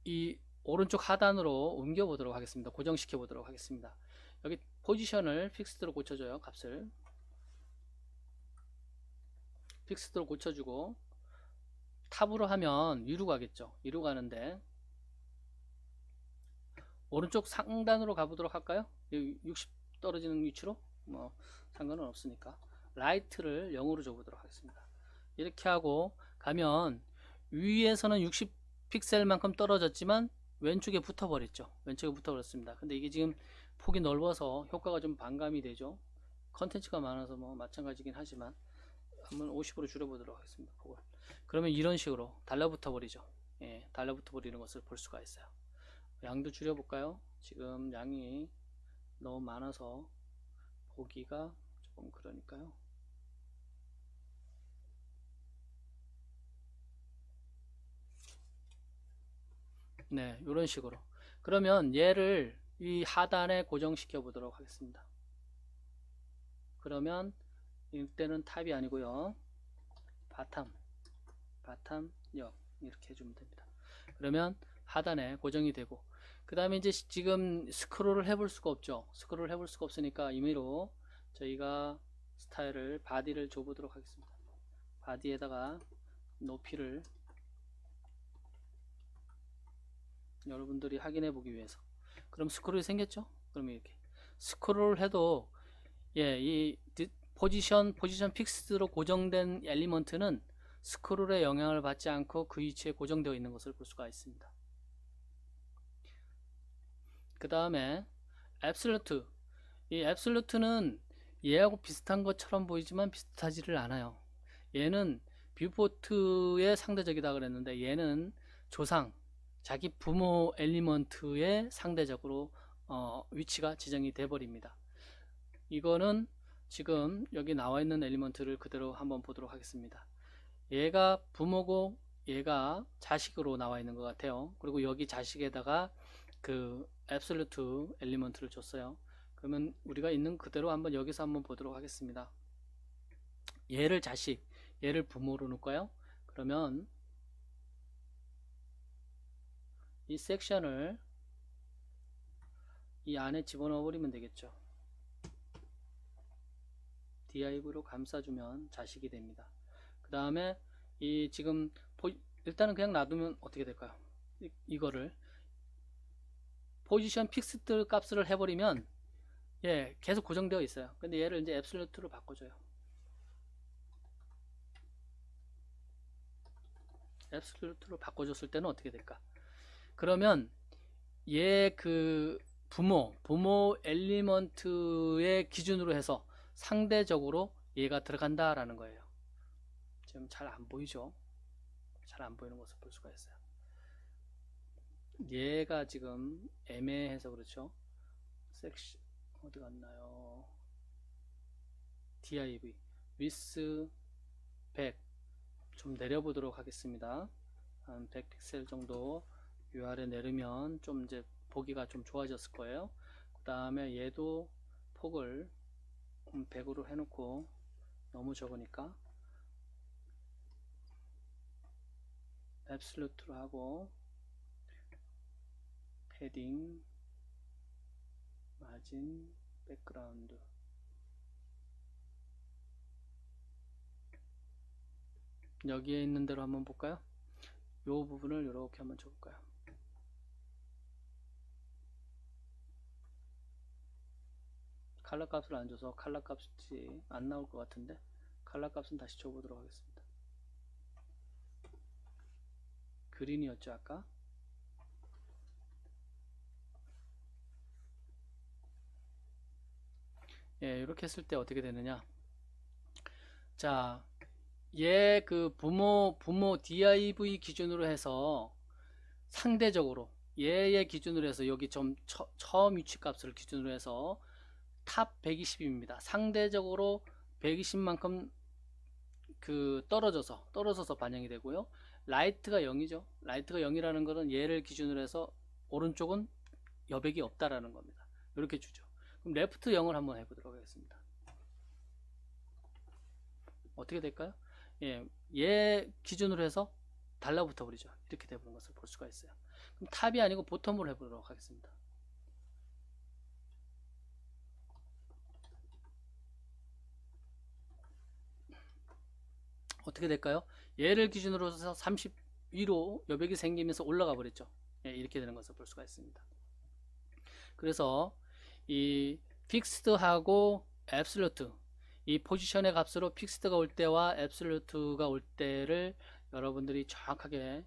이 오른쪽 하단으로 옮겨 보도록 하겠습니다. 고정시켜 보도록 하겠습니다. 여기 포지션을 픽스드로 고쳐줘요. 값을 픽스드로 고쳐주고, 탑으로 하면 위로 가겠죠. 위로 가는데 오른쪽 상단으로 가보도록 할까요? 60 떨어지는 위치로 상관은 없으니까 라이트를 0으로 줘보도록 하겠습니다. 이렇게 하고 가면 위에서는 60 픽셀만큼 떨어졌지만 왼쪽에 붙어버렸죠. 왼쪽에 붙어버렸습니다. 근데 이게 지금 폭이 넓어서 효과가 좀 반감이 되죠. 컨텐츠가 많아서 마찬가지긴 하지만 한번 50으로 줄여보도록 하겠습니다. 폭을. 그러면 이런 식으로 달라붙어 버리죠. 예, 달라붙어 버리는 것을 볼 수가 있어요. 양도 줄여볼까요? 지금 양이 너무 많아서 보기가 조금 그러니까요. 네, 이런 식으로. 그러면 얘를 이 하단에 고정시켜 보도록 하겠습니다. 그러면 이때는 탑이 아니고요, 바텀 역 이렇게 해주면 됩니다. 그러면 하단에 고정이 되고, 그 다음에 이제 지금 스크롤을 해볼 수가 없죠. 스크롤을 해볼 수가 없으니까 임의로 저희가 스타일을 바디를 줘보도록 하겠습니다. 바디에다가 높이를 여러분들이 확인해 보기 위해서. 그럼 스크롤이 생겼죠? 그러면 이렇게 스크롤을 해도 이 포지션 픽스로 고정된 엘리먼트는 스크롤의 영향을 받지 않고 그 위치에 고정되어 있는 것을 볼 수가 있습니다. 그 다음에 앱솔루트. 이 앱솔루트는 얘하고 비슷한 것처럼 보이지만 비슷하지를 않아요. 얘는 뷰포트의 상대적이다 그랬는데, 얘는 조상, 자기 부모 엘리먼트의 상대적으로 위치가 지정이 돼 버립니다. 이거는 지금 여기 나와 있는 엘리먼트를 그대로 한번 보도록 하겠습니다. 얘가 부모고 얘가 자식으로 나와 있는 것 같아요. 그리고 여기 자식에다가 그 앱솔루트 엘리먼트를 줬어요. 그러면 우리가 있는 그대로 한번 여기서 한번 보도록 하겠습니다. 얘를 자식, 얘를 부모로 놓을까요? 그러면 이 섹션을 이 안에 집어넣어 버리면 되겠죠. div로 감싸주면 자식이 됩니다. 그 다음에 이 지금 일단은 그냥 놔두면 어떻게 될까요? 이거를 포지션 픽스드 값을 해버리면 계속 고정되어 있어요. 근데 얘를 이제 앱솔루트로 바꿔줘요. 앱솔루트로 바꿔줬을 때는 어떻게 될까? 그러면 얘 그 부모 엘리먼트의 기준으로 해서 상대적으로 얘가 들어간다라는 거예요. 지금 잘 안 보이죠? 잘 안 보이는 것을 볼 수가 있어요. 얘가 지금 애매해서 그렇죠. 섹션 어디 갔나요? div with 100 좀 내려보도록 하겠습니다. 한 100픽셀 정도 위아래 내리면 좀 이제 보기가 좀 좋아졌을 거예요. 그 다음에 얘도 폭을 100으로 해놓고, 너무 적으니까 앱솔루트로 하고, 패딩, 마진, 백그라운드, 여기에 있는 대로 한번 볼까요? 이 부분을 이렇게 한번 줘볼까요? 칼라 값을 안 줘서 칼라 값이 안 나올 것 같은데, 칼라 값은 다시 줘보도록 하겠습니다. 그린이었죠 아까. 이렇게 했을 때 어떻게 되느냐. 자, 얘 그 부모 div 기준으로 해서 상대적으로 얘의 기준으로 해서 여기 좀 처음 위치 값을 기준으로 해서 탑 120입니다. 상대적으로 120만큼 그 떨어져서 반영이 되고요. 라이트가 0이죠. 라이트가 0이라는 것은 얘를 기준으로 해서 오른쪽은 여백이 없다라는 겁니다. 이렇게 주죠. 그럼 레프트 0을 한번 해보도록 하겠습니다. 어떻게 될까요? 얘 기준으로 해서 달라붙어 버리죠. 이렇게 되는 것을 볼 수가 있어요. 그럼 탑이 아니고 보텀으로 해보도록 하겠습니다. 어떻게 될까요? 얘를 기준으로 해서 30 위로 여백이 생기면서 올라가 버렸죠. 이렇게 되는 것을 볼 수가 있습니다. 그래서 이 픽스드하고 앱솔루트, 이 포지션의 값으로 픽스드가 올 때와 앱솔루트가 올 때를 여러분들이 정확하게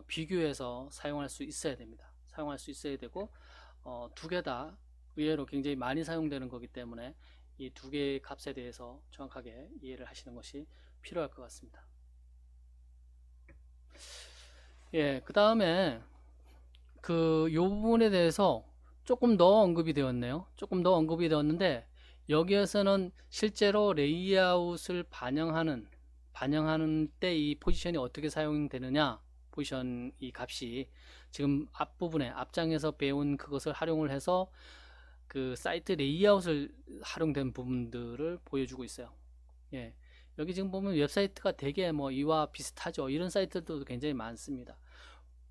비교해서 사용할 수 있어야 됩니다. 사용할 수 있어야 되고, 두 개 다 의외로 굉장히 많이 사용되는 거기 때문에 이 두 개의 값에 대해서 정확하게 이해를 하시는 것이 필요할 것 같습니다. 그 다음에 요 부분에 대해서 조금 더 언급이 되었네요. 조금 더 언급이 되었는데, 여기에서는 실제로 레이아웃을 반영하는 때 이 포지션이 어떻게 사용되느냐, 포지션 이 값이 지금 앞부분에 앞장에서 배운 그것을 활용을 해서 그 사이트 레이아웃을 활용된 부분들을 보여주고 있어요. 예. 여기 지금 보면 웹사이트가 되게 뭐 이와 비슷하죠. 이런 사이트들도 굉장히 많습니다.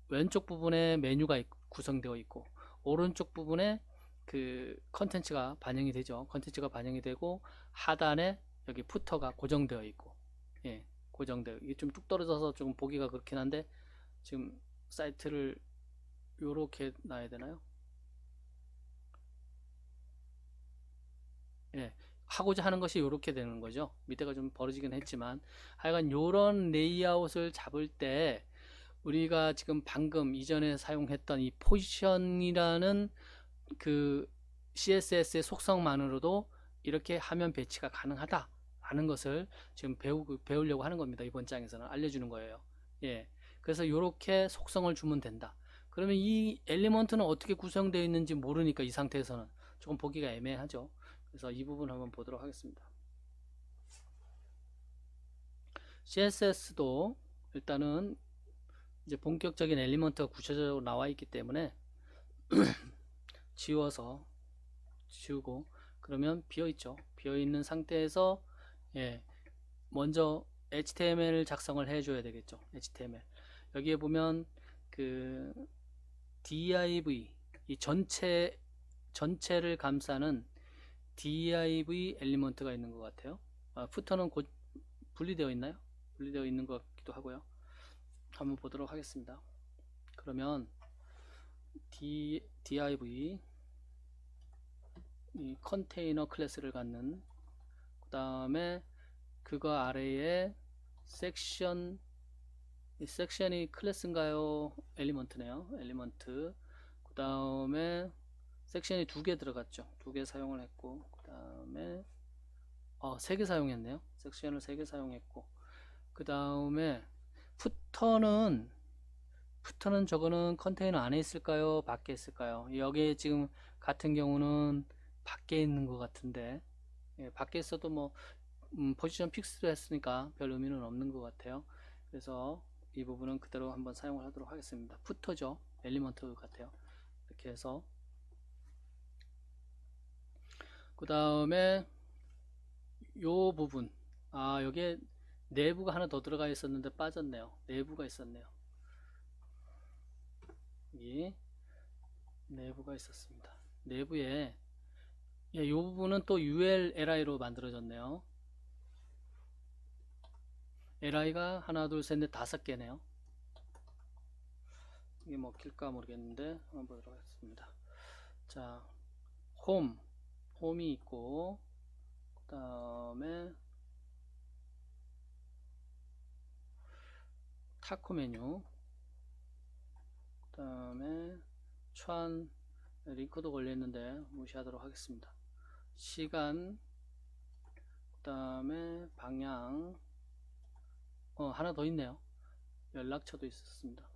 왼쪽 부분에 메뉴가 구성되어 있고 오른쪽 부분에 그 컨텐츠가 반영이 되죠. 컨텐츠가 반영이 되고 하단에 여기 푸터가 고정되어 있고, 예, 고정되어. 이게 좀 뚝 떨어져서 좀 보기가 그렇긴 한데 지금 사이트를 요렇게 놔야 되나요? 예, 하고자 하는 것이 요렇게 되는 거죠. 밑에가 좀 벌어지긴 했지만 하여간 요런 레이아웃을 잡을 때 우리가 지금 방금 이전에 사용했던 이 포지션이라는 그 CSS의 속성만으로도 이렇게 화면 배치가 가능하다라는 것을 지금 배우려고 하는 겁니다. 이번 장에서는 알려주는 거예요. 예. 그래서 이렇게 속성을 주면 된다. 그러면 이 엘리먼트는 어떻게 구성되어 있는지 모르니까 이 상태에서는 조금 보기가 애매하죠. 그래서 이 부분 한번 보도록 하겠습니다. CSS도 일단은 이제 본격적인 엘리먼트가 구체적으로 나와 있기 때문에 지우고 그러면 비어있죠. 비어있는 상태에서 예, 먼저 HTML 작성을 해줘야 되겠죠. HTML 여기에 보면 그 div 이 전체를 감싸는 div 엘리먼트가 있는 것 같아요. 푸터는 곧 분리되어 있나요? 분리되어 있는 것 같기도 하고요. 한번 보도록 하겠습니다. 그러면 div 이 컨테이너 클래스를 갖는, 그 다음에 그거 아래에 섹션이 클래스인가요? 엘리먼트네요. 엘리먼트. 그 다음에 섹션이 2개 들어갔죠. 2개 사용을 했고, 그 다음에 3개 사용했네요. 섹션을 3개 사용했고, 그 다음에 푸터는 저거는 컨테이너 안에 있을까요? 밖에 있을까요? 여기에 지금 같은 경우는 밖에 있는 것 같은데, 예, 밖에 있어도 뭐 포지션 픽스도 했으니까 별 의미는 없는 것 같아요. 그래서 이 부분은 그대로 한번 사용을 하도록 하겠습니다. 푸터죠. 엘리먼트 같아요. 이렇게 해서 그 다음에 요 부분, 여기에 내부가 하나 더 들어가 있었는데 빠졌네요. 내부가 있었네요. 여기 내부가 있었습니다. 내부에 이 부분은 또 ULLI로 만들어졌네요. LI가 하나, 둘, 셋, 넷, 5개네요. 이게 먹힐까 모르겠는데 한번 보도록 하겠습니다. 자, 홈이 있고, 그 다음에 타코 메뉴, 그 다음에 링크도 걸려있는데 무시하도록 하겠습니다. 시간, 그 다음에 방향, 하나 더 있네요. 연락처도 있었습니다.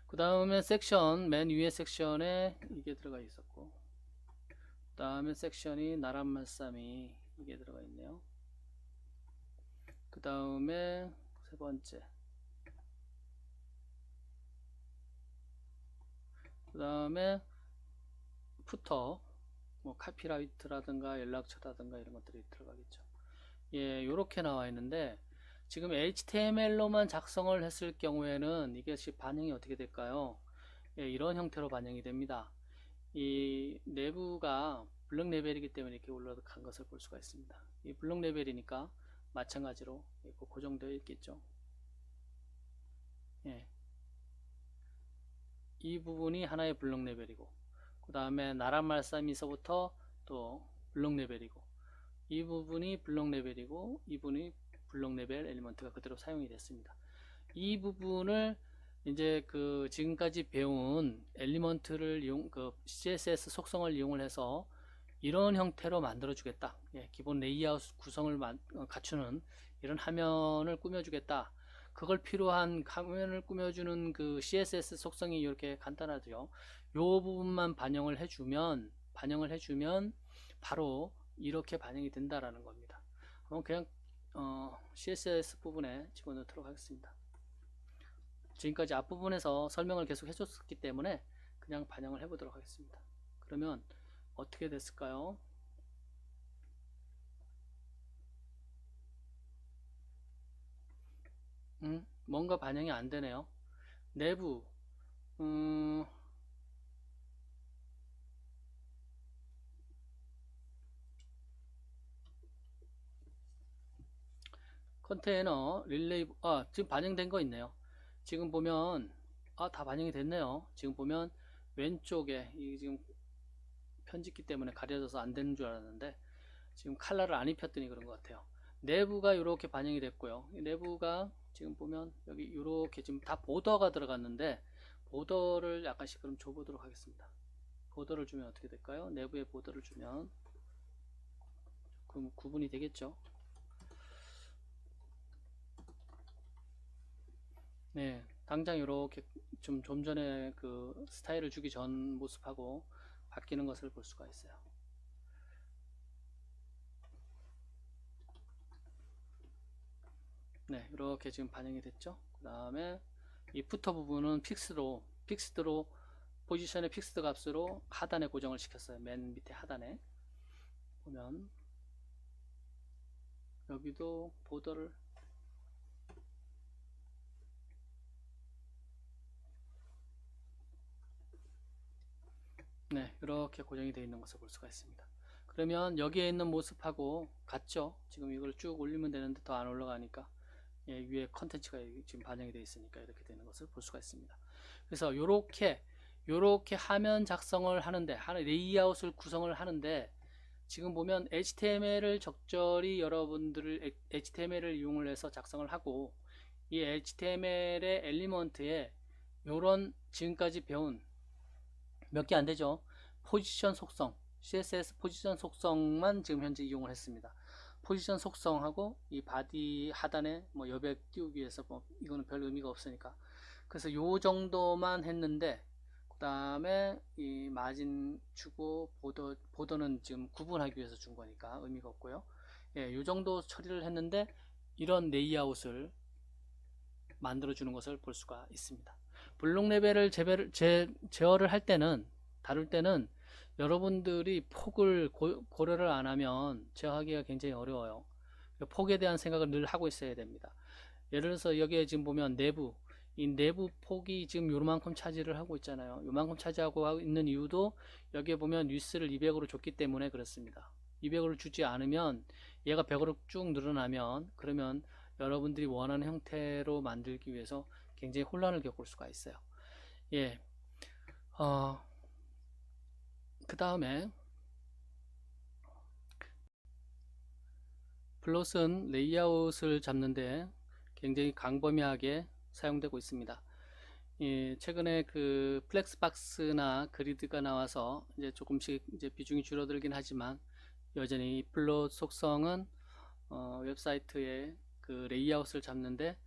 그 다음에 섹션, 맨 위에 섹션에 이게 들어가 있었고, 그 다음에 섹션이 나란말싸미 이게 들어가 있네요. 그 다음에 세 번째, 그 다음에 푸터, 뭐 카피라이트라든가 연락처라든가 이런 것들이 들어가겠죠. 예, 요렇게 나와 있는데 지금 HTML로만 작성을 했을 경우에는 이것이 반영이 어떻게 될까요? 예, 이런 형태로 반영이 됩니다. 이 내부가 블럭 레벨이기 때문에 이렇게 올라간 것을 볼 수가 있습니다. 이 블럭 레벨이니까 마찬가지로 고정되어 있겠죠. 예, 이 부분이 하나의 블럭 레벨이고, 그 다음에 나란말싸미서부터 또 블럭 레벨이고, 이 부분이 블럭 레벨이고, 이 부분이 블럭 레벨 엘리먼트가 그대로 사용이 됐습니다. 이 부분을 이제 그 지금까지 배운 엘리먼트를 그 CSS 속성을 이용을 해서 이런 형태로 만들어 주겠다. 예, 기본 레이아웃 구성을 갖추는 이런 화면을 꾸며 주겠다. 그걸 필요한 화면을 꾸며주는 그 CSS 속성이 이렇게 간단하죠. 요 부분만 반영을 해주면 바로 이렇게 반영이 된다라는 겁니다. 한번 그냥 CSS 부분에 집어넣도록 하겠습니다. 지금까지 앞부분에서 설명을 계속 해줬기 때문에 그냥 반영을 해보도록 하겠습니다. 그러면 어떻게 됐을까요? 뭔가 반영이 안 되네요. 내부 컨테이너 릴레이 지금 반영된 거 있네요. 지금 보면 다 반영이 됐네요. 지금 보면 왼쪽에 이 지금 편집기 때문에 가려져서 안 되는 줄 알았는데 지금 칼라를 안 입혔더니 그런 것 같아요. 내부가 이렇게 반영이 됐고요. 내부가 지금 보면 여기 이렇게 지금 다 보더가 들어갔는데 보더를 약간씩 그럼 줘보도록 하겠습니다. 보더를 주면 어떻게 될까요? 내부에 보더를 주면 그럼 구분이 되겠죠. 네, 당장 이렇게 좀 전에 그 스타일을 주기 전 모습하고 바뀌는 것을 볼 수가 있어요. 네, 이렇게 지금 반영이 됐죠. 그 다음에 이 푸터 부분은 픽스드로 포지션의 픽스드 값으로 하단에 고정을 시켰어요. 맨 밑에 하단에 보면 여기도 보더를 네, 이렇게 고정이 되어 있는 것을 볼 수가 있습니다. 그러면 여기에 있는 모습하고 같죠? 지금 이걸 쭉 올리면 되는데 더 안 올라가니까 위에 컨텐츠가 지금 반영이 되어 있으니까 이렇게 되는 것을 볼 수가 있습니다. 그래서 요렇게 화면 작성을 하는데 레이아웃을 구성을 하는데 지금 보면 HTML을 적절히 여러분들을 HTML을 이용을 해서 작성을 하고 이 HTML의 엘리먼트에 요런 지금까지 배운 몇 개 안 되죠. 포지션 속성, CSS 포지션 속성만 지금 현재 이용을 했습니다. 포지션 속성하고 이 바디 하단에 뭐 여백 띄우기 위해서 뭐 이거는 별 의미가 없으니까 그래서 요 정도만 했는데 그 다음에 이 마진 주고 보더는 지금 구분하기 위해서 준 거니까 의미가 없고요. 요 정도 처리를 했는데 이런 레이아웃을 만들어 주는 것을 볼 수가 있습니다. 블록 레벨을 제어를 할 때는 다룰 때는 여러분들이 폭을 고려를 안 하면 제어하기가 굉장히 어려워요. 폭에 대한 생각을 늘 하고 있어야 됩니다. 예를 들어서 여기에 지금 보면 이 내부 폭이 지금 요만큼 차지를 하고 있잖아요. 요만큼 차지하고 있는 이유도 여기에 보면 위스를 200으로 줬기 때문에 그렇습니다. 200으로 주지 않으면 얘가 100으로 쭉 늘어나면 그러면 여러분들이 원하는 형태로 만들기 위해서 굉장히 혼란을 겪을 수가 있어요. 예. 그 다음에 플롯은 레이아웃을 잡는데 굉장히 광범위하게 사용되고 있습니다. 예, 최근에 그 플렉스박스나 그리드가 나와서 이제 조금씩 이제 비중이 줄어들긴 하지만 여전히 플롯 속성은 웹사이트의 그 레이아웃을 잡는데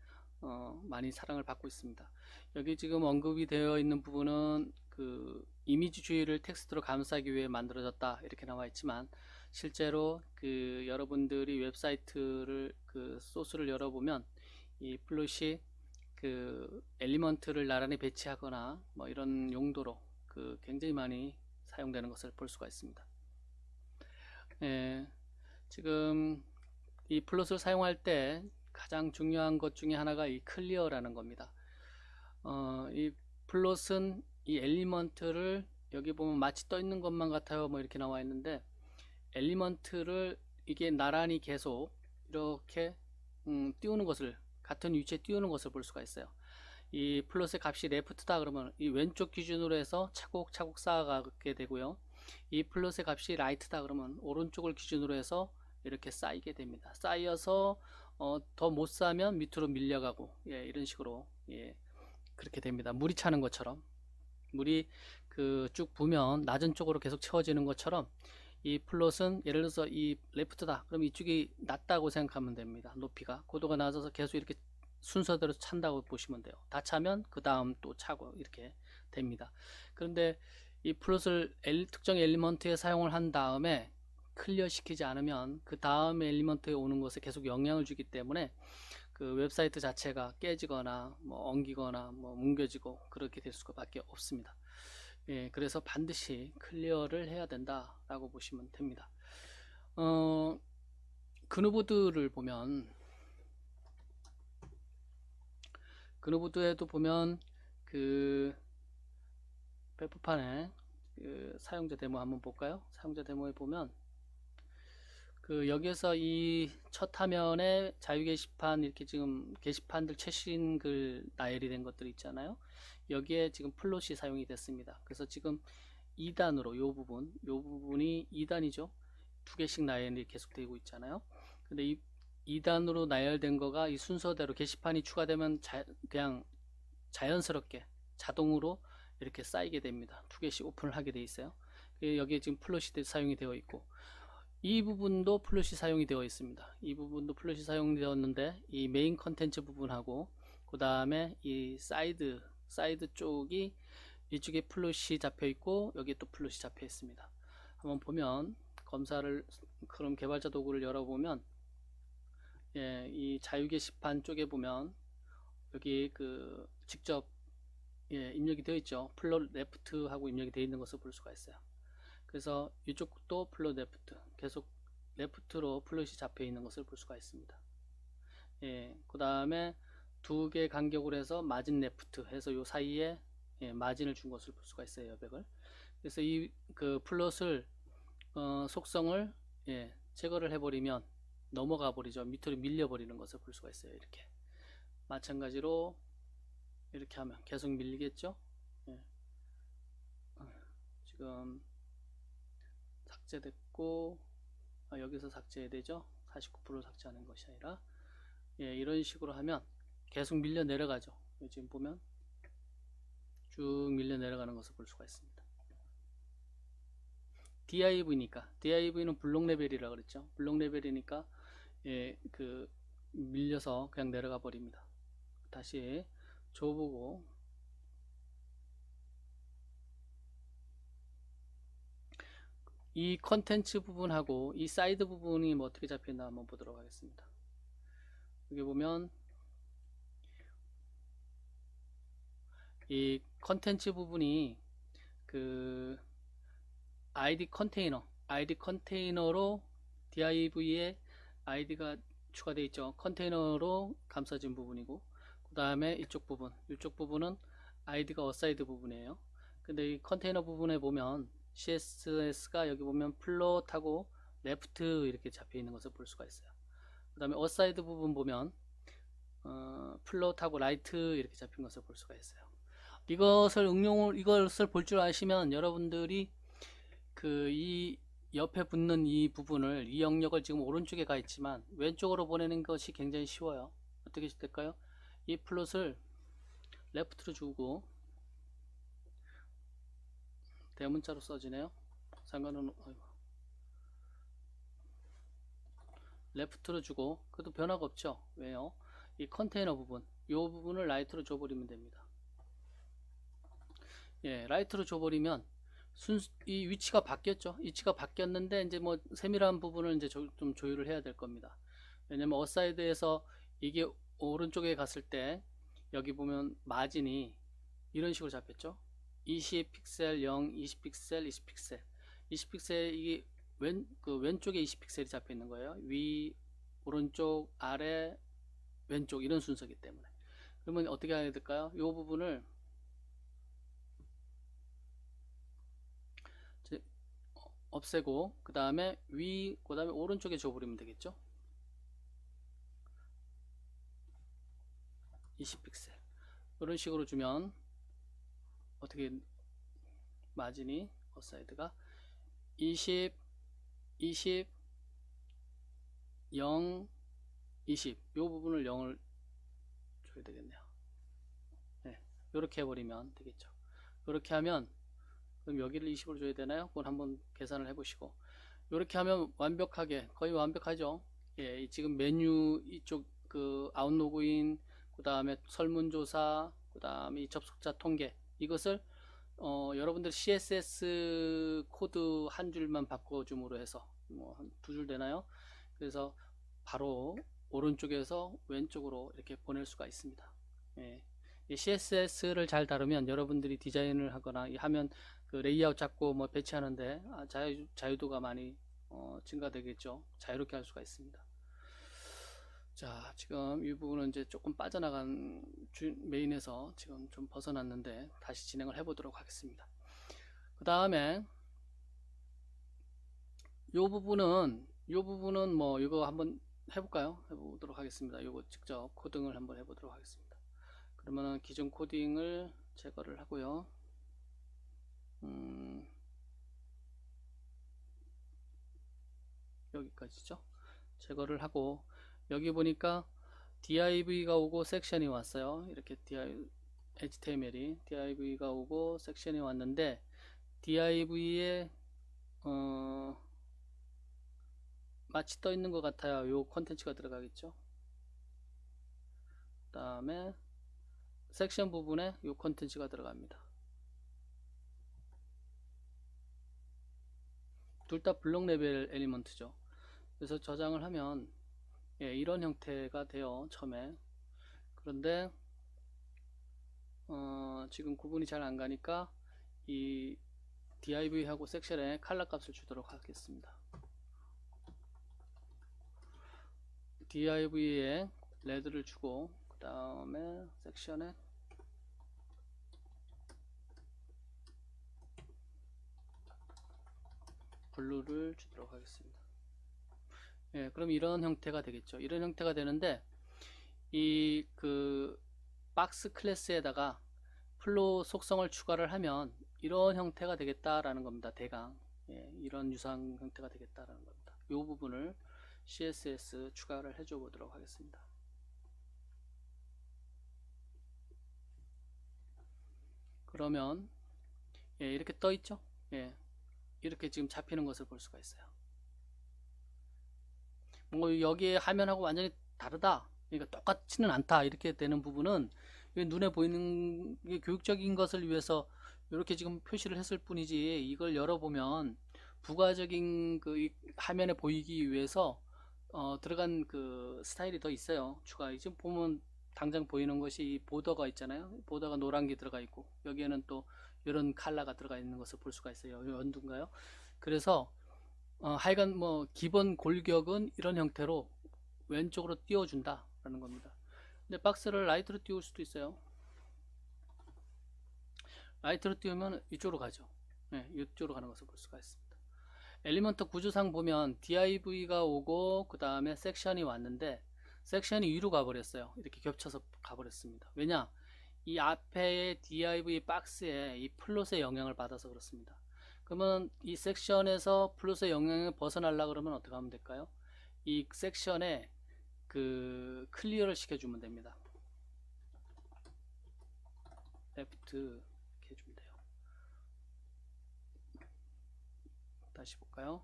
많이 사랑을 받고 있습니다. 여기 지금 언급이 되어 있는 부분은 그 이미지주의를 텍스트로 감싸기 위해 만들어졌다 이렇게 나와 있지만 실제로 그 여러분들이 웹사이트를 그 소스를 열어보면 이 플롯이 그 엘리먼트를 나란히 배치하거나 뭐 이런 용도로 그 굉장히 많이 사용되는 것을 볼 수가 있습니다. 지금 이 플롯을 사용할 때 가장 중요한 것 중에 하나가 이 클리어라는 겁니다. 이 플롯은 이 엘리먼트를 여기 보면 마치 떠 있는 것만 같아요 뭐 이렇게 나와 있는데 엘리먼트를 이게 나란히 계속 이렇게 띄우는 것을 같은 위치에 띄우는 것을 볼 수가 있어요. 이 플롯의 값이 레프트다 그러면 이 왼쪽 기준으로 해서 차곡차곡 쌓아가게 되고요. 이 플롯의 값이 라이트다 그러면 오른쪽을 기준으로 해서 이렇게 쌓이게 됩니다. 쌓여서 더 못 쌓으면 밑으로 밀려가고 이런 식으로 그렇게 됩니다. 물이 차는 것처럼 물이 그 쭉 부면 낮은 쪽으로 계속 채워지는 것처럼 이 플롯은 예를 들어서 이 레프트다 그럼 이쪽이 낮다고 생각하면 됩니다. 높이가 고도가 낮아서 계속 이렇게 순서대로 찬다고 보시면 돼요. 다 차면 그 다음 또 차고 이렇게 됩니다. 그런데 이 플롯을 특정 엘리먼트에 사용을 한 다음에 클리어 시키지 않으면 그 다음 엘리먼트에 오는 것에 계속 영향을 주기 때문에 그 웹사이트 자체가 깨지거나 뭐 엉기거나 뭐 뭉개지고 그렇게 될 수밖에 없습니다. 예, 그래서 반드시 클리어를 해야 된다라고 보시면 됩니다. 그누보드를 보면 그누보드에도 보면 그 페프판에 그 사용자 데모 한번 볼까요? 사용자 데모에 보면 그 여기에서 이 첫 화면에 자유 게시판 이렇게 지금 게시판들 최신 글 나열이 된 것들 있잖아요. 여기에 지금 플롯이 사용이 됐습니다. 그래서 지금 2단으로 요 부분이 2단이죠. 두 개씩 나열이 계속되고 있잖아요. 근데 이 2단으로 나열된 거가 이 순서대로 게시판이 추가되면 그냥 자연스럽게 자동으로 이렇게 쌓이게 됩니다. 두 개씩 오픈을 하게 돼 있어요. 여기에 지금 플롯이 사용이 되어 있고 이 부분도 플롯이 사용이 되어 있습니다. 이 부분도 플롯이 사용되었는데 이 메인 컨텐츠 부분하고 그 다음에 이 사이드 쪽이 이쪽에 플롯이 잡혀 있고 여기에 또 플롯이 잡혀 있습니다. 한번 보면 검사를 그럼 개발자 도구를 열어보면 예, 이 자유 게시판 쪽에 보면 여기 그 직접 예, 입력이 되어 있죠. 플롯 레프트 하고 입력이 되어 있는 것을 볼 수가 있어요. 그래서 이쪽도 플롯 레프트 계속 레프트로 플롯이 잡혀 있는 것을 볼 수가 있습니다. 예, 그 다음에 두 개 간격으로 해서 마진 레프트 해서 요 사이에 예, 마진을 준 것을 볼 수가 있어요. 여백을. 그래서 이 그 플롯을 속성을 예, 제거를 해버리면 넘어가 버리죠. 밑으로 밀려 버리는 것을 볼 수가 있어요. 이렇게 마찬가지로 이렇게 하면 계속 밀리겠죠. 예. 지금 삭제됐고 여기서 삭제해야 되죠. 49% 삭제하는 것이 아니라 예, 이런 식으로 하면 계속 밀려 내려가죠. 지금 보면 쭉 밀려 내려가는 것을 볼 수가 있습니다. DIV는 블록 레벨이라 그랬죠. 블록 레벨이니까 예, 그 밀려서 그냥 내려가 버립니다. 다시 줘보고 이 컨텐츠 부분하고 이 사이드 부분이 뭐 어떻게 잡혀있나 한번 보도록 하겠습니다. 여기 보면 이 컨텐츠 부분이 그 ID 컨테이너로 div에 id가 추가되어 있죠. 컨테이너로 감싸진 부분이고 그 다음에 이쪽 부분은 id가 어사이드 부분이에요. 근데 이 컨테이너 부분에 보면 CSS가 여기 보면 플롯하고 레프트 이렇게 잡혀 있는 것을 볼 수가 있어요. 그 다음에 어사이드 부분 보면 플롯하고 라이트 이렇게 잡힌 것을 볼 수가 있어요. 이것을 볼 줄 아시면 여러분들이 그 이 옆에 붙는 이 부분을 이 영역을 지금 오른쪽에 가 있지만 왼쪽으로 보내는 것이 굉장히 쉬워요. 어떻게 될까요? 이 플롯을 레프트로 주고 대문자로 써지네요. 상관은 레프트로 주고 그래도 변화가 없죠. 왜요? 이 컨테이너 부분 이 부분을 라이트로 줘버리면 됩니다. 예, 라이트로 줘버리면 이 위치가 바뀌었죠. 위치가 바뀌었는데 이제 뭐 세밀한 부분을 이제 좀 조율을 해야 될 겁니다. 왜냐면 어사이드에서 이게 오른쪽에 갔을 때 여기 보면 마진이 이런 식으로 잡혔죠. 20픽셀 0, 20픽셀, 20픽셀 20픽셀 이게 왼쪽에 20픽셀이 잡혀 있는 거예요. 위, 오른쪽, 아래, 왼쪽 이런 순서이기 때문에 그러면 어떻게 해야 될까요? 이 부분을 없애고 그 다음에 그 다음에 오른쪽에 줘버리면 되겠죠. 20픽셀 이런 식으로 주면 어떻게 마진이 어사이드가 20, 20, 0, 20 이 부분을 0을 줘야 되겠네요. 네, 이렇게 해버리면 되겠죠. 이렇게 하면 그럼 여기를 20으로 줘야 되나요? 그건 한번 계산을 해보시고 이렇게 하면 완벽하게 거의 완벽하죠. 예, 지금 메뉴 이쪽 그 아웃로그인 그 다음에 설문조사 그 다음에 접속자 통계 이것을 여러분들 CSS 코드 한 줄만 바꿔줌으로 해서 뭐 한 두 줄 되나요? 그래서 바로 오른쪽에서 왼쪽으로 이렇게 보낼 수가 있습니다. 예. CSS를 잘 다루면 여러분들이 디자인을 하거나 이 화면 그 레이아웃 잡고 뭐 배치하는데 자유도가 많이 증가되겠죠. 자유롭게 할 수가 있습니다. 자, 지금 이 부분은 이제 조금 빠져나간 메인에서 지금 좀 벗어났는데 다시 진행을 해보도록 하겠습니다. 그 다음에 요 부분은 뭐 이거 한번 해보도록 하겠습니다. 요거 직접 코딩을 한번 해보도록 하겠습니다. 그러면은 기존 코딩을 제거를 하고요. 여기까지죠. 제거를 하고 여기 보니까 div가 오고 섹션이 왔어요. 이렇게 HTML이 div가 오고 섹션이 왔는데 div에 마치 떠 있는 것 같아요. 요 컨텐츠가 들어가겠죠. 그 다음에 섹션 부분에 요 컨텐츠가 들어갑니다. 둘 다 블록 레벨 엘리먼트죠. 그래서 저장을 하면 이런 형태가 돼요. 처음에. 그런데 지금 구분이 잘 안 가니까 이 div하고 섹션에 컬러 값을 주도록 하겠습니다. div에 레드를 주고 그 다음에 섹션에 블루를 주도록 하겠습니다. 그럼 이런 형태가 되겠죠. 이런 형태가 되는데 이 그 박스 클래스에다가 플로우 속성을 추가를 하면 이런 형태가 되겠다라는 겁니다. 대강 이런 유사한 형태가 되겠다라는 겁니다. 이 부분을 CSS 추가를 해줘 보도록 하겠습니다. 그러면 이렇게 떠 있죠. 이렇게 지금 잡히는 것을 볼 수가 있어요. 뭐 여기에 화면하고 완전히 다르다, 그러니까 똑같지는 않다 이렇게 되는 부분은 눈에 보이는 교육적인 것을 위해서 이렇게 지금 표시를 했을 뿐이지, 이걸 열어보면 부가적인 그 화면에 보이기 위해서 들어간 그 스타일이 더 있어요. 추가. 지금 보면 당장 보이는 것이 보더가 있잖아요. 보더가 노란 게 들어가 있고 여기에는 또 이런 컬러가 들어가 있는 것을 볼 수가 있어요. 연두인가요? 그래서 하여간 뭐 기본 골격은 이런 형태로 왼쪽으로 띄워준다 라는 겁니다. 근데 박스를 라이트로 띄울 수도 있어요. 라이트로 띄우면 이쪽으로 가죠. 이쪽으로 가는 것을 볼 수가 있습니다. 엘리먼트 구조상 보면 div가 오고 그 다음에 섹션이 왔는데 섹션이 위로 가버렸어요. 이렇게 겹쳐서 가버렸습니다. 왜냐? 이 앞에 div 박스에 이 플롯의 영향을 받아서 그렇습니다. 그러면 이 섹션에서 플롯의 영향을 벗어나려고 그러면 어떻게 하면 될까요? 이 섹션에 그 클리어를 시켜주면 됩니다. left 이렇게 해주면 돼요. 다시 볼까요?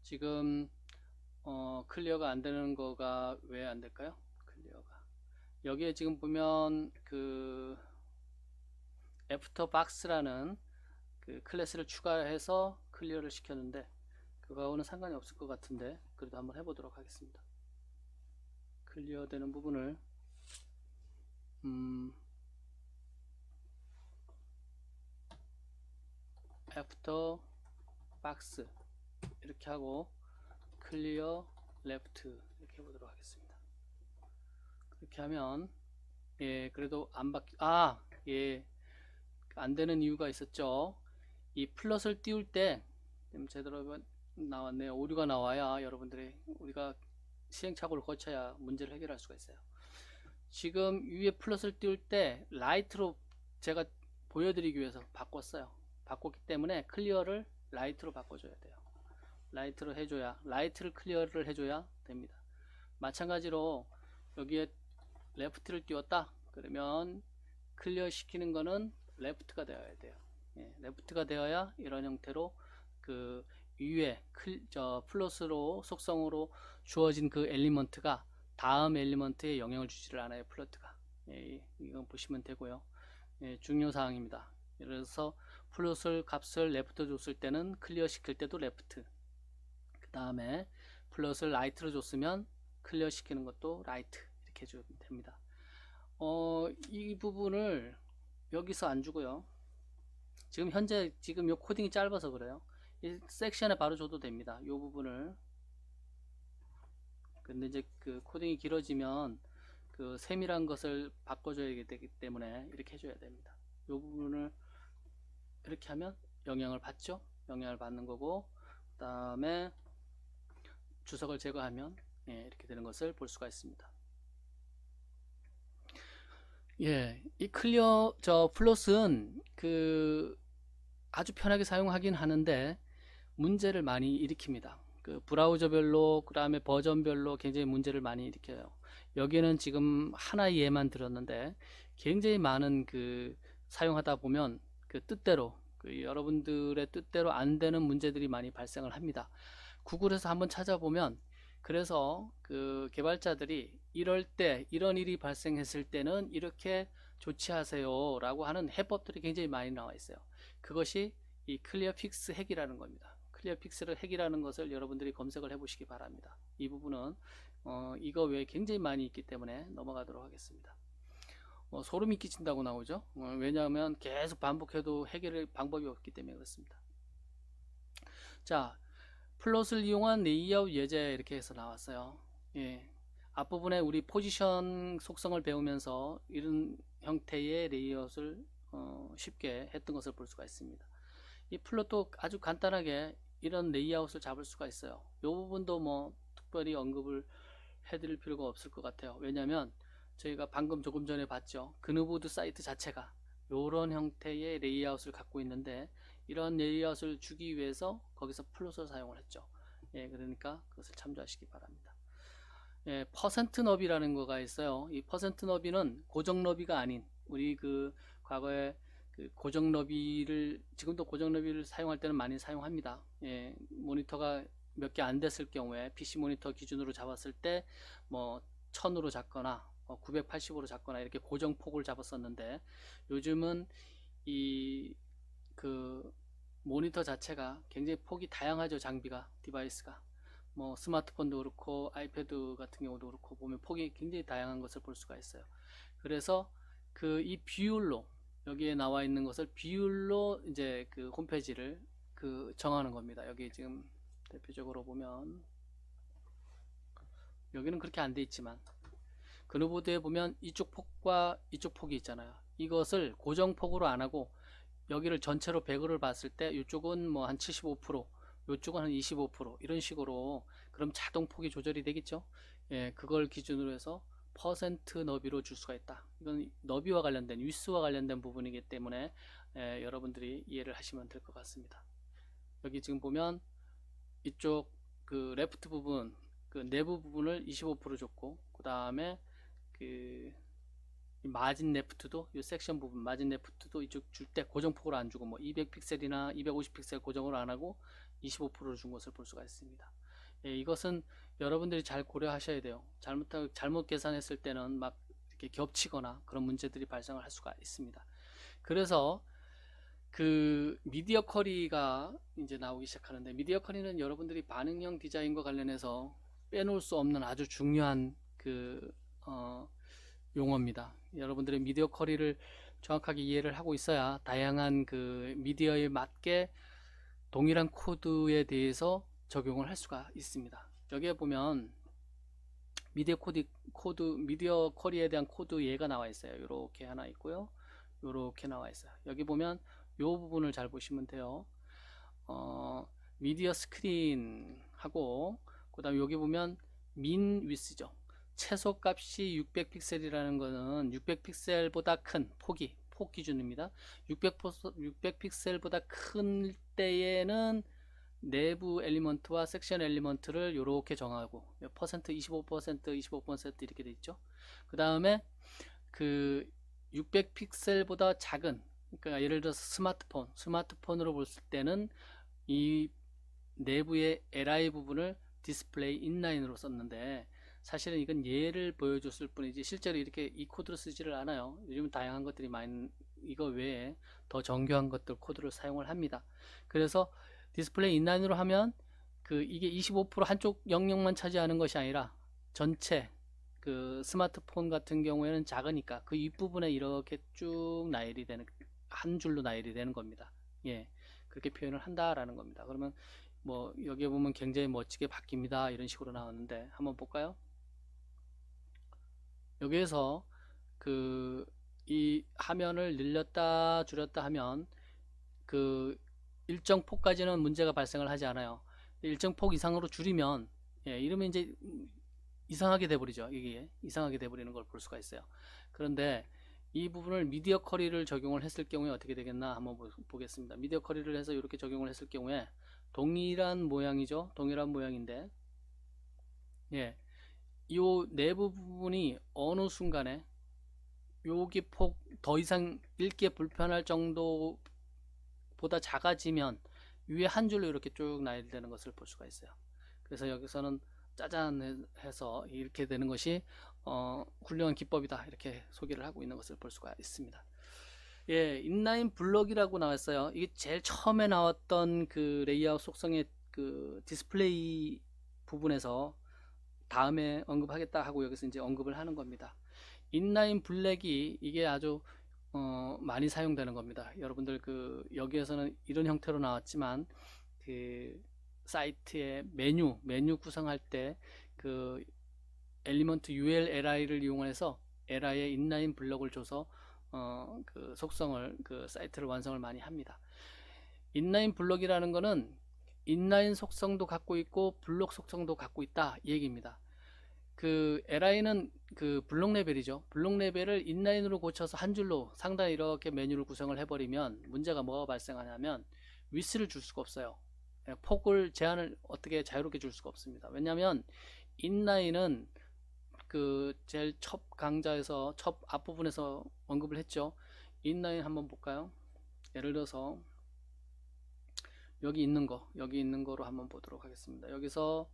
지금 클리어가 안 되는 거가 왜 안 될까요? 클리어가 여기에 지금 보면 그 애프터 박스라는 그 클래스를 추가해서 클리어를 시켰는데 그거하고는 상관이 없을 것 같은데 그래도 한번 해보도록 하겠습니다. 클리어 되는 부분을 애프터 박스 이렇게 하고 클리어 레프트 이렇게 해보도록 하겠습니다. 그렇게 하면 그래도 안 바뀌 안 되는 이유가 있었죠. 이 플롯을 띄울 때 제대로 나왔네요. 오류가 나와야 여러분들이 우리가 시행착오를 거쳐야 문제를 해결할 수가 있어요. 지금 위에 플롯을 띄울 때 라이트로 제가 보여드리기 위해서 바꿨어요. 바꿨기 때문에 클리어를 라이트로 바꿔줘야 돼요. 라이트로 해줘야, 라이트를 클리어를 해줘야 됩니다. 마찬가지로 여기에 레프트를 띄웠다 그러면 클리어 시키는 거는 레프트가 되어야 돼요. 레프트가 되어야 이런 형태로 그 위에 플롯으로 속성으로 주어진 그 엘리먼트가 다음 엘리먼트에 영향을 주지를 않아요. 플롯가 이건 보시면 되고요. 중요사항입니다. 그래서 플롯을 값을 레프트 줬을 때는 클리어 시킬 때도 레프트, 그 다음에 플롯을 라이트로 줬으면 클리어 시키는 것도 라이트 이렇게 해주면 됩니다. 이 부분을 여기서 안 주고요. 지금 현재 지금 요 코딩이 짧아서 그래요. 이 섹션에 바로 줘도 됩니다. 요 부분을. 근데 이제 그 코딩이 길어지면 그 세밀한 것을 바꿔줘야 되기 때문에 이렇게 해줘야 됩니다. 요 부분을 이렇게 하면 영향을 받죠. 영향을 받는 거고, 그 다음에 주석을 제거하면 이렇게 되는 것을 볼 수가 있습니다. 이 클리어 플롯은 그 아주 편하게 사용하긴 하는데 문제를 많이 일으킵니다. 그 브라우저별로, 그 다음에 버전별로 굉장히 문제를 많이 일으켜요. 여기는 지금 하나의 예만 들었는데 굉장히 많은 그 사용하다 보면 그 뜻대로, 그 여러분들의 뜻대로 안 되는 문제들이 많이 발생을 합니다. 구글에서 한번 찾아보면, 그래서 그 개발자들이 이럴 때, 이런 일이 발생했을 때는 이렇게 조치하세요 라고 하는 해법들이 굉장히 많이 나와 있어요. 그것이 이 클리어 픽스 핵이라는 겁니다. 클리어 픽스 핵이라는 것을 여러분들이 검색을 해 보시기 바랍니다. 이 부분은 이거 외에 굉장히 많이 있기 때문에 넘어가도록 하겠습니다. 소름이 끼친다고 나오죠. 왜냐하면 계속 반복해도 해결할 방법이 없기 때문에 그렇습니다. 자, 플롯을 이용한 레이아웃 예제 이렇게 해서 나왔어요. 앞부분에 우리 포지션 속성을 배우면서 이런 형태의 레이아웃을 쉽게 했던 것을 볼 수가 있습니다. 이 플롯도 아주 간단하게 이런 레이아웃을 잡을 수가 있어요. 이 부분도 뭐 특별히 언급을 해드릴 필요가 없을 것 같아요. 왜냐하면 저희가 방금 조금 전에 봤죠. 그누보드 사이트 자체가 이런 형태의 레이아웃을 갖고 있는데, 이런 레이아웃을 주기 위해서 거기서 플롯을 사용을 했죠. 그러니까 그것을 참조하시기 바랍니다. 퍼센트 너비라는 거가 있어요. 이 퍼센트 너비는 고정 너비가 아닌, 우리 그 과거에 그 고정 너비를, 지금도 고정 너비를 사용할 때는 많이 사용합니다. 모니터가 몇 개 안 됐을 경우에 PC 모니터 기준으로 잡았을 때 뭐 1000으로 잡거나 980으로 잡거나 이렇게 고정 폭을 잡았었는데, 요즘은 이 그 모니터 자체가 굉장히 폭이 다양하죠. 장비가, 디바이스가 뭐 스마트폰도 그렇고 아이패드 같은 경우도 그렇고 보면 폭이 굉장히 다양한 것을 볼 수가 있어요. 그래서 그 이 비율로, 여기에 나와 있는 것을 비율로 이제 그 홈페이지를 그 정하는 겁니다. 여기 지금 대표적으로 보면 여기는 그렇게 안 돼 있지만 그누보드에 보면 이쪽 폭과 이쪽 폭이 있잖아요. 이것을 고정 폭으로 안 하고 여기를 전체로 배열을 봤을 때 이쪽은 뭐 한 75%, 이쪽은 한 25% 이런 식으로, 그럼 자동 폭이 조절이 되겠죠. 그걸 기준으로 해서 퍼센트 너비로 줄 수가 있다. 이건 너비와 관련된, 위스와 관련된 부분이기 때문에 여러분들이 이해를 하시면 될 것 같습니다. 여기 지금 보면 이쪽 그 레프트 부분, 그 내부 부분을 25% 줬고, 그 다음에 그 마진 레프트도, 이 섹션 부분 마진 레프트도 이쪽 줄 때 고정폭으로 안 주고 뭐 200픽셀이나 250픽셀 고정으로 안 하고 25%를 준 것을 볼 수가 있습니다. 이것은 여러분들이 잘 고려하셔야 돼요. 잘못 계산했을 때는 막 이렇게 겹치거나 그런 문제들이 발생을 할 수가 있습니다. 그래서 그 미디어 쿼리가 이제 나오기 시작하는데, 미디어 쿼리는 여러분들이 반응형 디자인과 관련해서 빼놓을 수 없는 아주 중요한 그 용어입니다. 여러분들의 미디어 쿼리를 정확하게 이해를 하고 있어야 다양한 그 미디어에 맞게 동일한 코드에 대해서 적용을 할 수가 있습니다. 여기에 보면 미디어 쿼리에 대한 코드 예가 나와 있어요. 이렇게 하나 있고요, 이렇게 나와 있어요. 여기 보면 이 부분을 잘 보시면 돼요. 미디어 스크린 하고, 그 다음에 여기 보면 민 위스죠. 최소 값이 600픽셀이라는 것은 600픽셀보다 큰 폭 기준입니다. 600픽셀보다 큰 때에는 내부 엘리먼트와 섹션 엘리먼트를 이렇게 정하고, 퍼센트 25% 25% 이렇게 돼 있죠. 그 다음에 그 600픽셀보다 작은, 그러니까 예를 들어서 스마트폰으로 볼 때는 이 내부의 LI 부분을 디스플레이 인라인으로 썼는데, 사실은 이건 예를 보여줬을 뿐이지 실제로 이렇게 이 코드로 쓰지를 않아요. 요즘 다양한 것들이 많이 이거 외에 더 정교한 것들 코드를 사용을 합니다. 그래서 디스플레이 인라인으로 하면 이게 25% 한쪽 영역만 차지하는 것이 아니라 전체 그 스마트폰 같은 경우에는 작으니까 그 윗부분에 이렇게 쭉 나열이 되는, 한 줄로 나열이 되는 겁니다. 예, 그렇게 표현을 한다라는 겁니다. 그러면 뭐 여기에 보면 굉장히 멋지게 바뀝니다 이런 식으로 나왔는데 한번 볼까요? 여기에서 이 화면을 늘렸다 줄였다 하면 일정 폭까지는 문제가 발생을 하지 않아요. 일정 폭 이상으로 줄이면, 예, 이러면 이제 이상하게 돼버리죠. 이게 이상하게 돼버리는 걸 볼 수가 있어요. 그런데 이 부분을 미디어 커리를 적용을 했을 경우에 어떻게 되겠나 한번 보겠습니다. 미디어 커리를 해서 이렇게 적용을 했을 경우에 동일한 모양이죠. 동일한 모양인데, 예, 이 내부 부분이 어느 순간에 여기 폭 더 이상 읽기에 불편할 정도보다 작아지면 위에 한 줄로 이렇게 쭉 나열되는 것을 볼 수가 있어요. 그래서 여기서는 짜잔 해서 이렇게 되는 것이 훌륭한 기법이다 이렇게 소개를 하고 있는 것을 볼 수가 있습니다. 예, 인라인 블럭이라고 나왔어요. 이게 제일 처음에 나왔던 그 레이아웃 속성의 그 디스플레이 부분에서 다음에 언급하겠다 하고 여기서 이제 언급을 하는 겁니다. 인라인 블랙이 이게 아주 많이 사용되는 겁니다. 여러분들 여기에서는 이런 형태로 나왔지만 사이트의 메뉴 구성할 때 엘리먼트 ULLI를 이용해서 LI에 인라인 블럭을 줘서 속성을 사이트를 완성을 많이 합니다. 인라인 블럭이라는 거는 인라인 속성도 갖고 있고 블록 속성도 갖고 있다 이 얘기입니다. LI는 블록 레벨이죠. 블록 레벨을 인라인으로 고쳐서 한 줄로 상단에 이렇게 메뉴를 구성을 해버리면 문제가 뭐가 발생하냐면 위스를 줄 수가 없어요. 폭을 제한을 어떻게 자유롭게 줄 수가 없습니다. 왜냐하면 인라인은 제일 첫 강좌에서 첫 앞부분에서 언급을 했죠. 인라인 한번 볼까요? 예를 들어서 여기 있는 거로 한번 보도록 하겠습니다. 여기서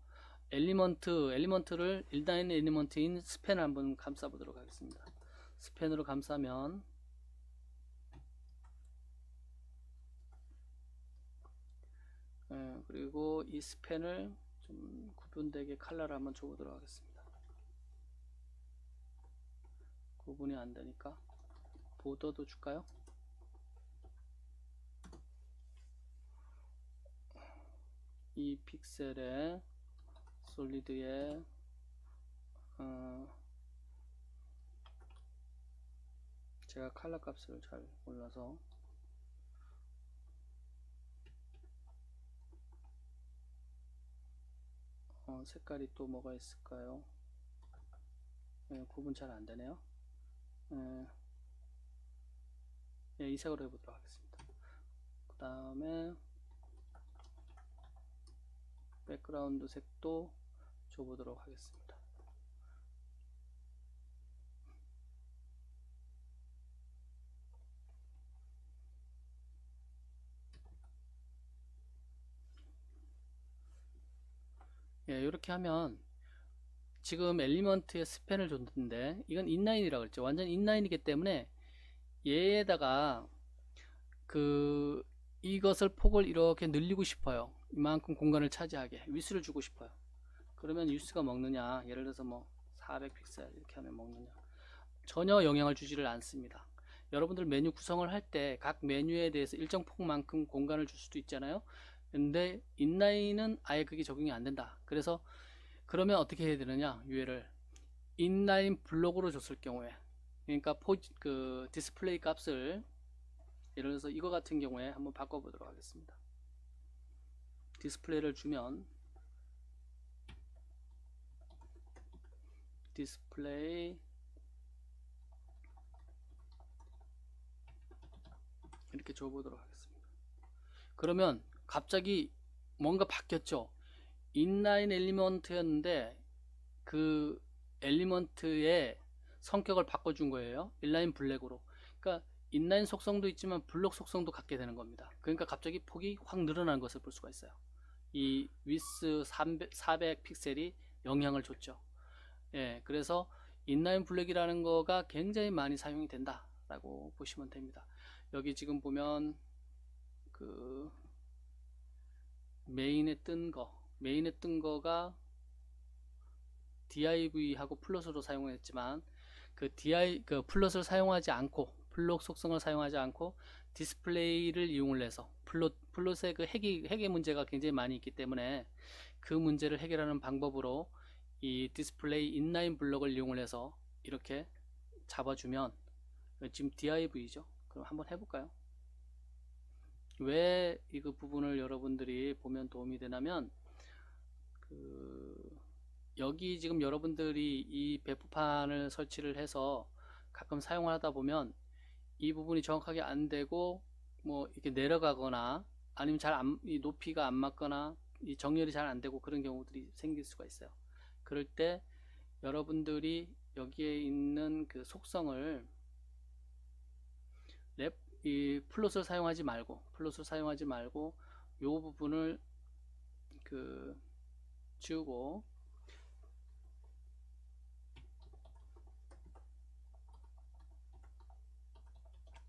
엘리먼트를 인라인 엘리먼트인 스팬을 한번 감싸 보도록 하겠습니다. 스팬으로 감싸면 그리고 이 스팬을 좀 구분되게 컬러를 한번 줘보도록 하겠습니다. 구분이 안 되니까 보더도 줄까요? 이 픽셀에 솔리드에 제가 컬러 값을 잘 몰라서 색깔이 또 뭐가 있을까요? 구분 잘 안되네요. 이 색으로 해보도록 하겠습니다. 그 다음에 백그라운드 색도 줘보도록 하겠습니다. 이렇게 하면 지금 엘리먼트에 스팬을 줬는데 이건 인라인이라고 그랬죠. 완전 인라인이기 때문에 얘에다가 이것을 폭을 이렇게 늘리고 싶어요. 이만큼 공간을 차지하게 위스를 주고 싶어요. 그러면 위스가 먹느냐, 예를 들어서 뭐 400픽셀 이렇게 하면 먹느냐, 전혀 영향을 주지를 않습니다. 여러분들 메뉴 구성을 할 때 각 메뉴에 대해서 일정 폭만큼 공간을 줄 수도 있잖아요. 근데 인라인은 아예 그게 적용이 안 된다. 그래서 그러면 어떻게 해야 되느냐, UL을 인라인 블록으로 줬을 경우에, 그러니까 디스플레이 값을 예를 들어서 이거 같은 경우에 한번 바꿔보도록 하겠습니다. 디스플레이를 주면 디스플레이 이렇게 줘보도록 하겠습니다. 그러면 갑자기 뭔가 바뀌었죠. 인라인 엘리먼트였는데 그 엘리먼트의 성격을 바꿔준 거예요. 인라인 블랙으로. 그러니까 인라인 속성도 있지만 블록 속성도 갖게 되는 겁니다. 그러니까 갑자기 폭이 확 늘어나는 것을 볼 수가 있어요. 이 위스 400 픽셀이 영향을 줬죠. 그래서 인라인 블랙이라는 거가 굉장히 많이 사용이 된다 라고 보시면 됩니다. 여기 지금 보면 그 메인에 뜬 거가 div하고 플롯으로 사용했지만 그 플롯을 사용하지 않고, 플롯 속성을 사용하지 않고 디스플레이를 이용을 해서 플롯의 그 핵의 문제가 굉장히 많이 있기 때문에 그 문제를 해결하는 방법으로 이 디스플레이 인라인 블록을 이용을 해서 이렇게 잡아주면, 지금 div죠. 그럼 한번 해볼까요? 왜 이 부분을 여러분들이 보면 도움이 되냐면, 여기 지금 여러분들이 이 배포판을 설치를 해서 가끔 사용을 하다 보면 이 부분이 정확하게 안 되고 뭐 이렇게 내려가거나, 아니면 이 높이가 안 맞거나 이 정렬이 잘 안 되고 그런 경우들이 생길 수가 있어요. 그럴 때 여러분들이 여기에 있는 그 속성을 이 플롯을 사용하지 말고 이 부분을 지우고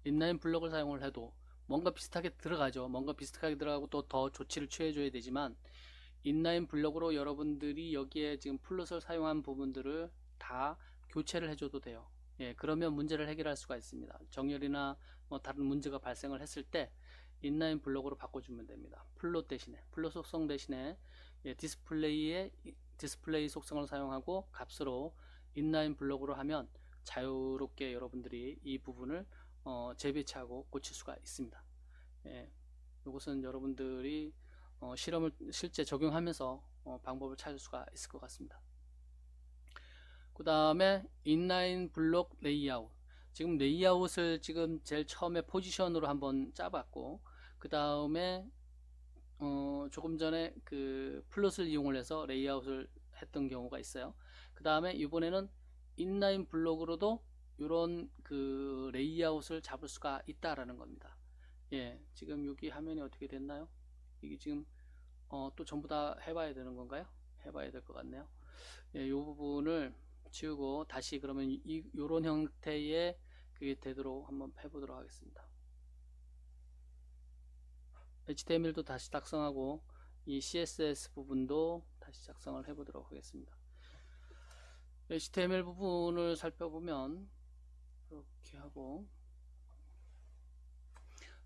인라인 블록을 사용을 해도 뭔가 비슷하게 들어가죠. 뭔가 비슷하게 들어가고 또 더 조치를 취해줘야 되지만, 인라인 블록으로 여러분들이 여기에 지금 플롯을 사용한 부분들을 다 교체를 해줘도 돼요. 예, 그러면 문제를 해결할 수가 있습니다. 정렬이나 뭐 다른 문제가 발생을 했을 때 인라인 블록으로 바꿔주면 됩니다. 플롯 속성 대신에 예, 디스플레이 속성을 사용하고 값으로 인라인 블록으로 하면 자유롭게 여러분들이 이 부분을 재배치하고 고칠 수가 있습니다. 예, 이것은 여러분들이 실험을 실제 적용하면서 방법을 찾을 수가 있을 것 같습니다. 그 다음에 인라인 블록 레이아웃. 지금 레이아웃을 지금 제일 처음에 포지션으로 한번 짜봤고, 그 다음에 조금 전에 그 플롯을 이용을 해서 레이아웃을 했던 경우가 있어요. 그 다음에 이번에는 인라인 블록으로도 이런 그 레이아웃을 잡을 수가 있다라는 겁니다. 예, 지금 여기 화면이 어떻게 됐나요? 이게 지금 또 전부 다 해봐야 되는 건가요? 해봐야 될 것 같네요. 예, 이 부분을 지우고 다시 그러면 요런 형태의 그게 되도록 한번 해보도록 하겠습니다. HTML도 다시 작성하고 이 CSS 부분도 다시 작성을 해보도록 하겠습니다. HTML 부분을 살펴보면 이렇게 하고,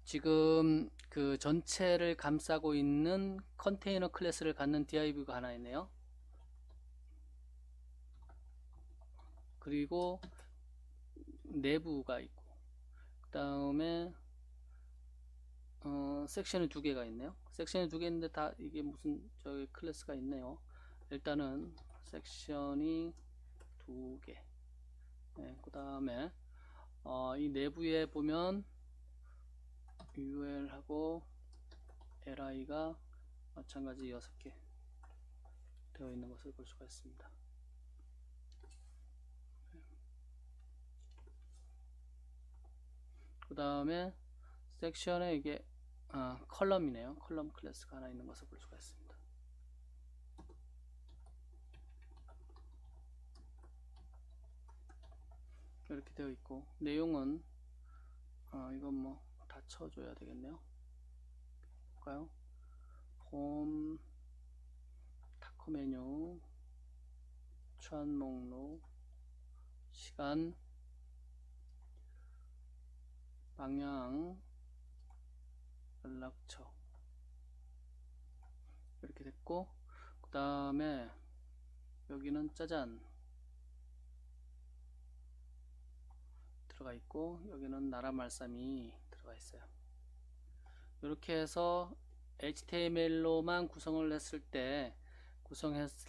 지금 그 전체를 감싸고 있는 컨테이너 클래스를 갖는 div가 하나 있네요. 그리고 내부가 있고, 그 다음에 섹션이 두 개가 있네요. 섹션이 두 개 있는데 다 이게 무슨 저기 클래스가 있네요. 일단은 섹션이 두 개. 네, 그 다음에 이 내부에 보면 UL하고 LI가 마찬가지 6개 되어 있는 것을 볼 수가 있습니다. 그 다음에 섹션에 이게 컬럼이네요. 컬럼 클래스가 하나 있는 것을 볼 수가 있습니다. 이렇게 되어 있고, 내용은 이건 뭐 다 쳐줘야 되겠네요. 볼까요? 홈, 타코 메뉴, 추한 목록, 시간, 방향, 연락처 이렇게 됐고, 그 다음에 여기는 짜잔 들어가 있고, 여기는 나라 말씀이 들어가 있어요. 이렇게 해서 HTML로만 구성했을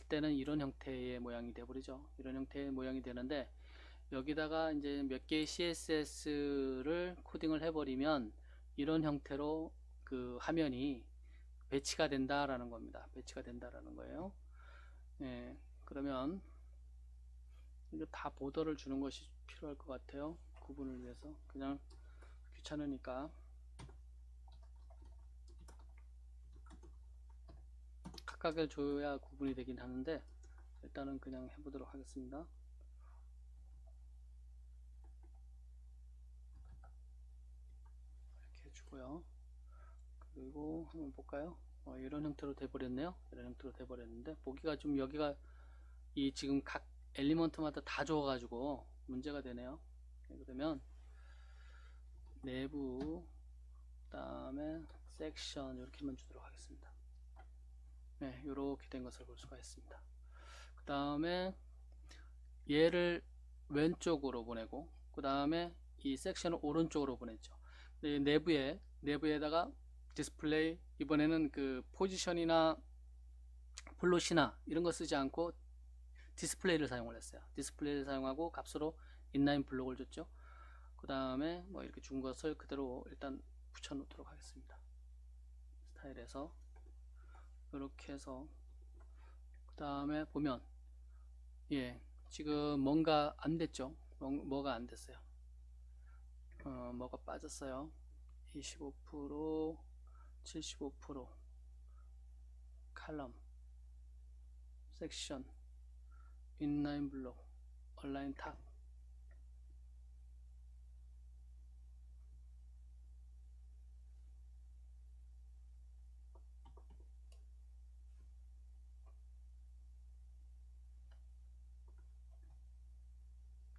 때는 이런 형태의 모양이 되버리죠. 이런 형태의 모양이 되는데, 여기다가 이제 몇 개의 CSS를 코딩을 해버리면 이런 형태로 그 화면이 배치가 된다라는 겁니다. 배치가 된다라는 거예요. 예, 그러면 이거 다 보더를 주는 것이 필요할 것 같아요. 구분을 위해서. 그냥 귀찮으니까 각각을 줘야 구분이 되긴 하는데, 일단은 그냥 해보도록 하겠습니다. 보시고요. 그리고 한번 볼까요? 이런 형태로 돼버렸네요. 이런 형태로 돼버렸는데 보기가 좀 여기가 이 지금 각 엘리먼트마다 다 줘가지고 문제가 되네요. 그러면 내부 그 다음에 섹션 이렇게만 주도록 하겠습니다. 네, 이렇게 된 것을 볼 수가 있습니다. 그 다음에 얘를 왼쪽으로 보내고 그 다음에 이 섹션을 오른쪽으로 보냈죠. 내부에다가 디스플레이, 이번에는 그 포지션이나 플롯이나 이런 거 쓰지 않고 디스플레이를 사용을 했어요. 디스플레이를 사용하고 값으로 인라인 블록을 줬죠. 그 다음에 뭐 이렇게 준 것을 그대로 일단 붙여 놓도록 하겠습니다. 스타일에서 이렇게 해서 그 다음에 보면 예, 지금 뭔가 안 됐죠. 뭐가 안 됐어요. 뭐가 빠졌어요. 25%, 75%, 칼럼, 섹션, 인라인 블록, 얼라인 탑.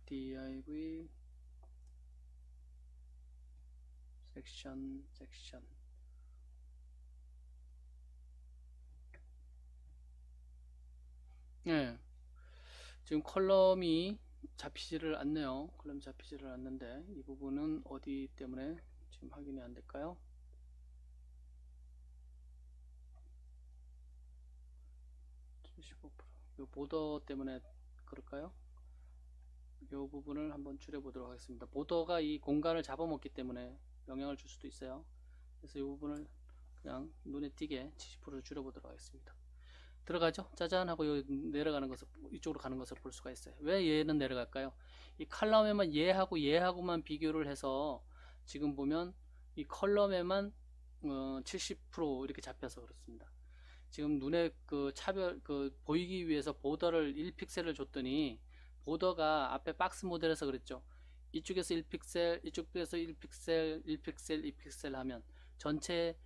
div 섹션 예, 지금 컬럼이 잡히지를 않네요. 컬럼이 잡히지를 않는데 이 부분은 어디 때문에 지금 확인이 안 될까요? 이 보더 때문에 그럴까요? 이 부분을 한번 줄여보도록 하겠습니다. 보더가 이 공간을 잡아먹기 때문에 영향을 줄 수도 있어요. 그래서 이 부분을 그냥 눈에 띄게 70% 줄여보도록 하겠습니다. 들어가죠? 짜잔 하고 내려가는 것을, 이쪽으로 가는 것을 볼 수가 있어요. 왜 얘는 내려갈까요? 이 컬럼에만 얘하고만 비교를 해서 지금 보면 이 컬럼에만 70% 이렇게 잡혀서 그렇습니다. 지금 눈에 그 차별 보이기 위해서 보더를 1픽셀을 줬더니 보더가 앞에 박스 모델에서 그랬죠. 이쪽에서 1픽셀, 이쪽에서 1픽셀, 1픽셀, 2픽셀 하면 전체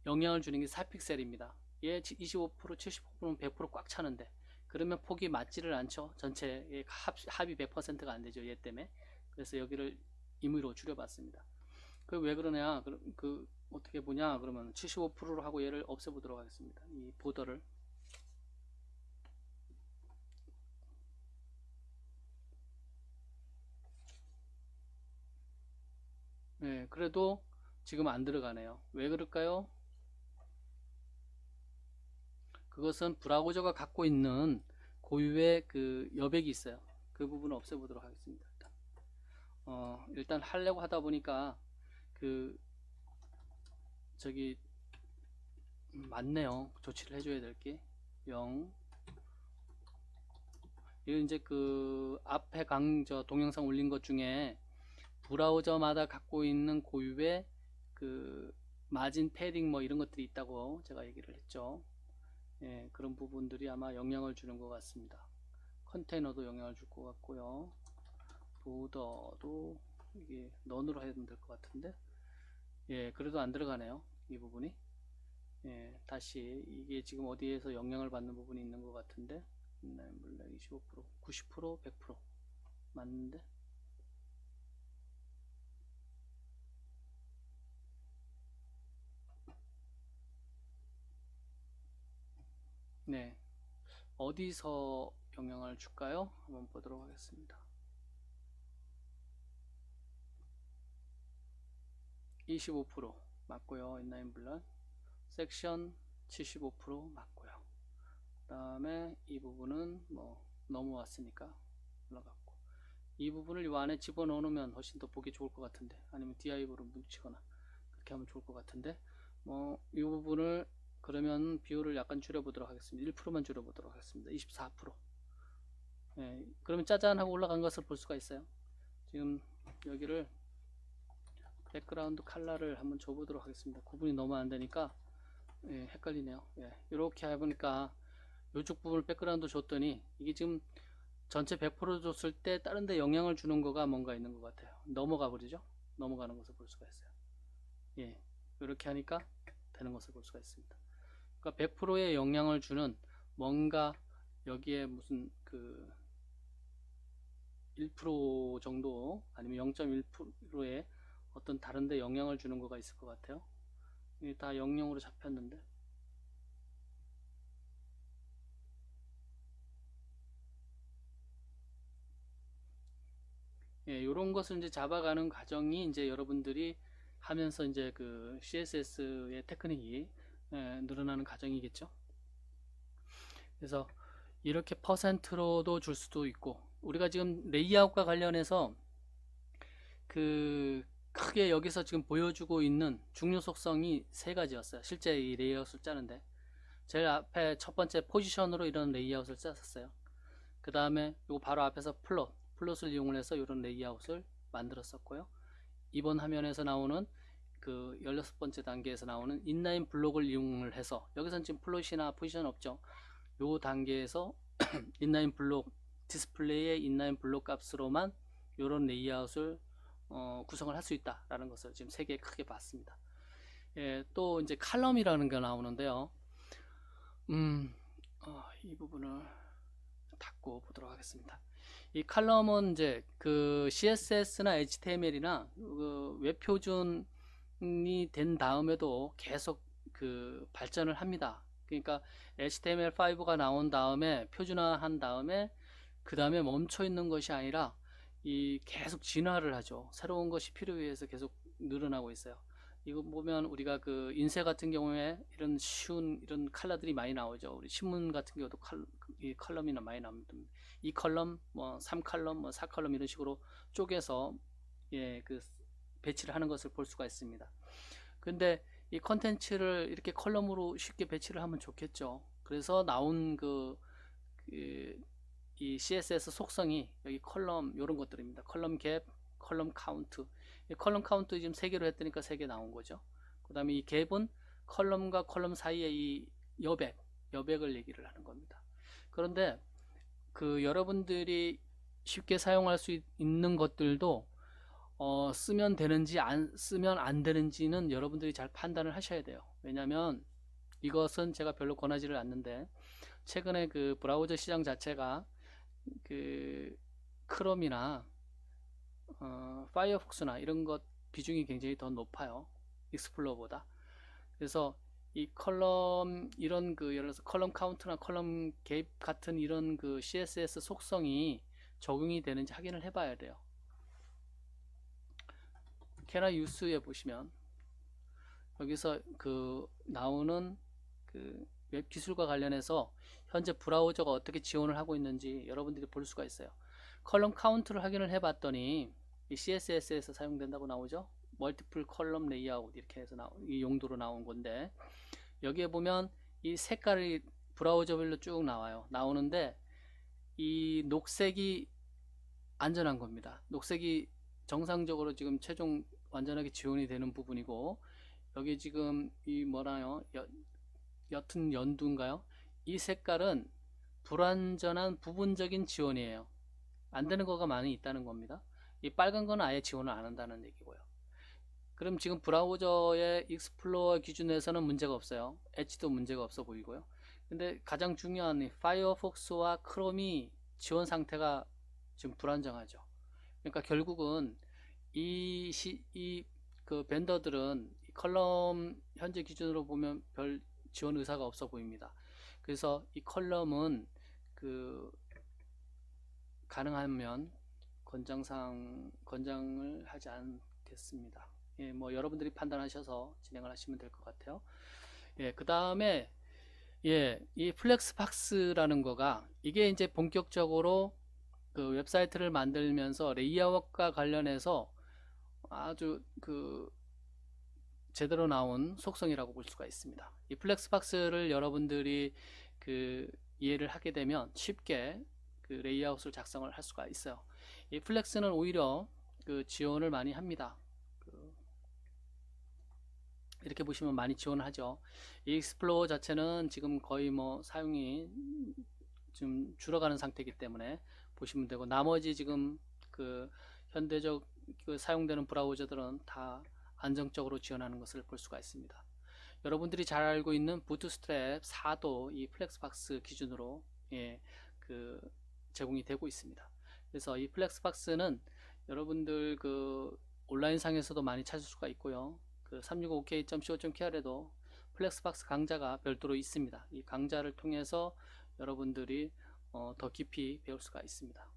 영향을 주는 게 4픽셀입니다. 얘 25%, 75%는 100%꽉 차는데 그러면 폭이 맞지를 않죠. 전체 합이 100%가 안 되죠. 얘 때문에. 그래서 여기를 임의로 줄여봤습니다. 그 왜 그러냐? 그 어떻게 보냐? 그러면 75%로 하고 얘를 없애보도록 하겠습니다. 이 보더를. 네, 그래도 지금 안 들어가네요. 왜 그럴까요? 그것은 브라우저가 갖고 있는 고유의 그 여백이 있어요. 그 부분을 없애보도록 하겠습니다. 일단 하려고 하다 보니까 그 저기 맞네요. 조치를 해줘야 될 게 0. 이거 이제 그 앞에 저 동영상 올린 것 중에 브라우저마다 갖고 있는 고유의 그 마진 패딩 뭐 이런 것들이 있다고 제가 얘기를 했죠. 예, 그런 부분들이 아마 영향을 주는 것 같습니다. 컨테이너도 영향을 줄 것 같고요. 보더도 이게 넌으로 해야 될 것 같은데 예, 그래도 안 들어가네요. 이 부분이. 예, 다시 이게 지금 어디에서 영향을 받는 부분이 있는 것 같은데 물론 25%, 90%, 100% 맞는데 네, 어디서 영향을 줄까요? 한번 보도록 하겠습니다. 25% 맞고요. 인라인 블런 섹션 75% 맞고요. 그 다음에 이 부분은 뭐 넘어왔으니까 올라갔고 이 부분을 이 안에 집어넣어 놓으면 훨씬 더 보기 좋을 것 같은데 아니면 DIV로 뭉치거나 그렇게 하면 좋을 것 같은데 뭐 이 부분을 그러면 비율을 약간 줄여보도록 하겠습니다. 1%만 줄여보도록 하겠습니다. 24%. 예, 그러면 짜잔 하고 올라간 것을 볼 수가 있어요. 지금 여기를 백그라운드 컬러를 한번 줘보도록 하겠습니다. 구분이 너무 안 되니까 예, 헷갈리네요. 예, 이렇게 해보니까 이쪽 부분을 백그라운드 줬더니 이게 지금 전체 100% 줬을 때 다른 데 영향을 주는 거가 뭔가 있는 것 같아요. 넘어가 버리죠. 넘어가는 것을 볼 수가 있어요. 예, 이렇게 하니까 되는 것을 볼 수가 있습니다. 그러니까 100%의 영향을 주는 뭔가 여기에 무슨 그 1% 정도 아니면 0.1%의 어떤 다른데 영향을 주는 거가 있을 것 같아요. 이게 다 00으로 잡혔는데 예, 요런 것을 이제 잡아가는 과정이 이제 여러분들이 하면서 이제 그 CSS의 테크닉이 늘어나는 과정이겠죠. 그래서 이렇게 퍼센트로도 줄 수도 있고, 우리가 지금 레이아웃과 관련해서 그 크게 여기서 지금 보여주고 있는 중요 속성이 세 가지였어요. 실제 이 레이아웃을 짜는데 제일 앞에 첫 번째 포지션으로 이런 레이아웃을 짰었어요. 그 다음에 요 바로 앞에서 플롯을 이용해서 이런 레이아웃을 만들었었고요. 이번 화면에서 나오는 그 16번째 단계에서 나오는 인라인 블록을 이용을 해서, 여기서는 지금 플롯이나 포지션 없죠. 요 단계에서 인라인 블록 디스플레이의 인라인 블록 값으로만 이런 레이아웃을 구성을 할 수 있다라는 것을 지금 세 개 크게 봤습니다. 예, 또 이제 칼럼이라는 게 나오는데요. 이 부분을 닫고 보도록 하겠습니다. 이 칼럼은 이제 그 CSS나 HTML이나 그 웹 표준이 된 다음에도 계속 그 발전을 합니다. 그러니까 HTML5가 나온 다음에 표준화한 다음에 그 다음에 멈춰 있는 것이 아니라 이 계속 진화를 하죠. 새로운 것이 필요해서 계속 늘어나고 있어요. 이거 보면 우리가 그 인쇄 같은 경우에 이런 쉬운 이런 컬러들이 많이 나오죠. 우리 신문 같은 경우도 이 컬럼이나 많이 나옵니다. 이 컬럼, 뭐 3컬럼, 뭐 4컬럼 이런 식으로 쪼개서 예, 그 배치를 하는 것을 볼 수가 있습니다. 근데 이 컨텐츠를 이렇게 컬럼으로 쉽게 배치를 하면 좋겠죠. 그래서 나온 이 CSS 속성이 여기 컬럼 이런 것들입니다. 컬럼 갭, 컬럼 카운트. 이 컬럼 카운트 지금 3개로 했으니까 3개 나온 거죠. 그 다음에 이 갭은 컬럼과 컬럼 사이에 이 여백을 얘기를 하는 겁니다. 그런데 그 여러분들이 쉽게 사용할 수 있는 것들도 쓰면 되는지 안 쓰면 안 되는지는 여러분들이 잘 판단을 하셔야 돼요. 왜냐하면 이것은 제가 별로 권하지를 않는데, 최근에 그 브라우저 시장 자체가 그 크롬이나 파이어폭스나 이런 것 비중이 굉장히 더 높아요. 익스플로러보다. 그래서 이 컬럼 이런 그 예를 들어서 컬럼 카운트나 컬럼 갭 같은 이런 그 CSS 속성이 적용이 되는지 확인을 해봐야 돼요. 캐나 유스에 보시면 여기서 그 나오는 그 웹 기술과 관련해서 현재 브라우저가 어떻게 지원을 하고 있는지 여러분들이 볼 수가 있어요. 컬럼 카운트를 확인을 해봤더니 이 CSS에서 사용된다고 나오죠. 멀티플 컬럼 레이아웃 이렇게 해서 이 용도로 나온 건데, 여기에 보면 이 색깔이 브라우저별로 쭉 나오는데 이 녹색이 안전한 겁니다. 녹색이 정상적으로 지금 최종 완전하게 지원이 되는 부분이고, 여기 지금 이 뭐라요? 옅은 연두인가요? 이 색깔은 불완전한 부분적인 지원이에요. 안 되는 거가 많이 있다는 겁니다. 이 빨간 거는 아예 지원을 안 한다는 얘기고요. 그럼 지금 브라우저의 익스플로어 기준에서는 문제가 없어요. 엣지도 문제가 없어 보이고요. 근데 가장 중요한 이 파이어폭스와 크롬이 지원 상태가 지금 불안정하죠. 그러니까 결국은 그 벤더들은 이 컬럼 현재 기준으로 보면 별 지원 의사가 없어 보입니다. 그래서 이 컬럼은 그 가능하면 권장을 하지 않겠습니다. 예, 뭐 여러분들이 판단하셔서 진행을 하시면 될 것 같아요. 예, 그 다음에 예, 이 플렉스박스라는 거가 이게 이제 본격적으로 그 웹사이트를 만들면서 레이아웃과 관련해서 아주 그 제대로 나온 속성이라고 볼 수가 있습니다. 이 플렉스박스를 여러분들이 그 이해를 하게 되면 쉽게 그 레이아웃을 작성을 할 수가 있어요. 이 플렉스는 오히려 그 지원을 많이 합니다. 이렇게 보시면 많이 지원을 하죠. 이 익스플로어 자체는 지금 거의 뭐 사용이 좀 줄어가는 상태이기 때문에 보시면 되고, 나머지 지금 그 현대적 그 사용되는 브라우저들은 다 안정적으로 지원하는 것을 볼 수가 있습니다. 여러분들이 잘 알고 있는 부트스트랩 4도 이 플렉스박스 기준으로 제공이 되고 있습니다. 그래서 이 플렉스박스는 여러분들 온라인 상에서도 많이 찾을 수가 있고요. 365k.co.kr에도 플렉스박스 강좌가 별도로 있습니다. 이 강좌를 통해서 여러분들이 더 깊이 배울 수가 있습니다.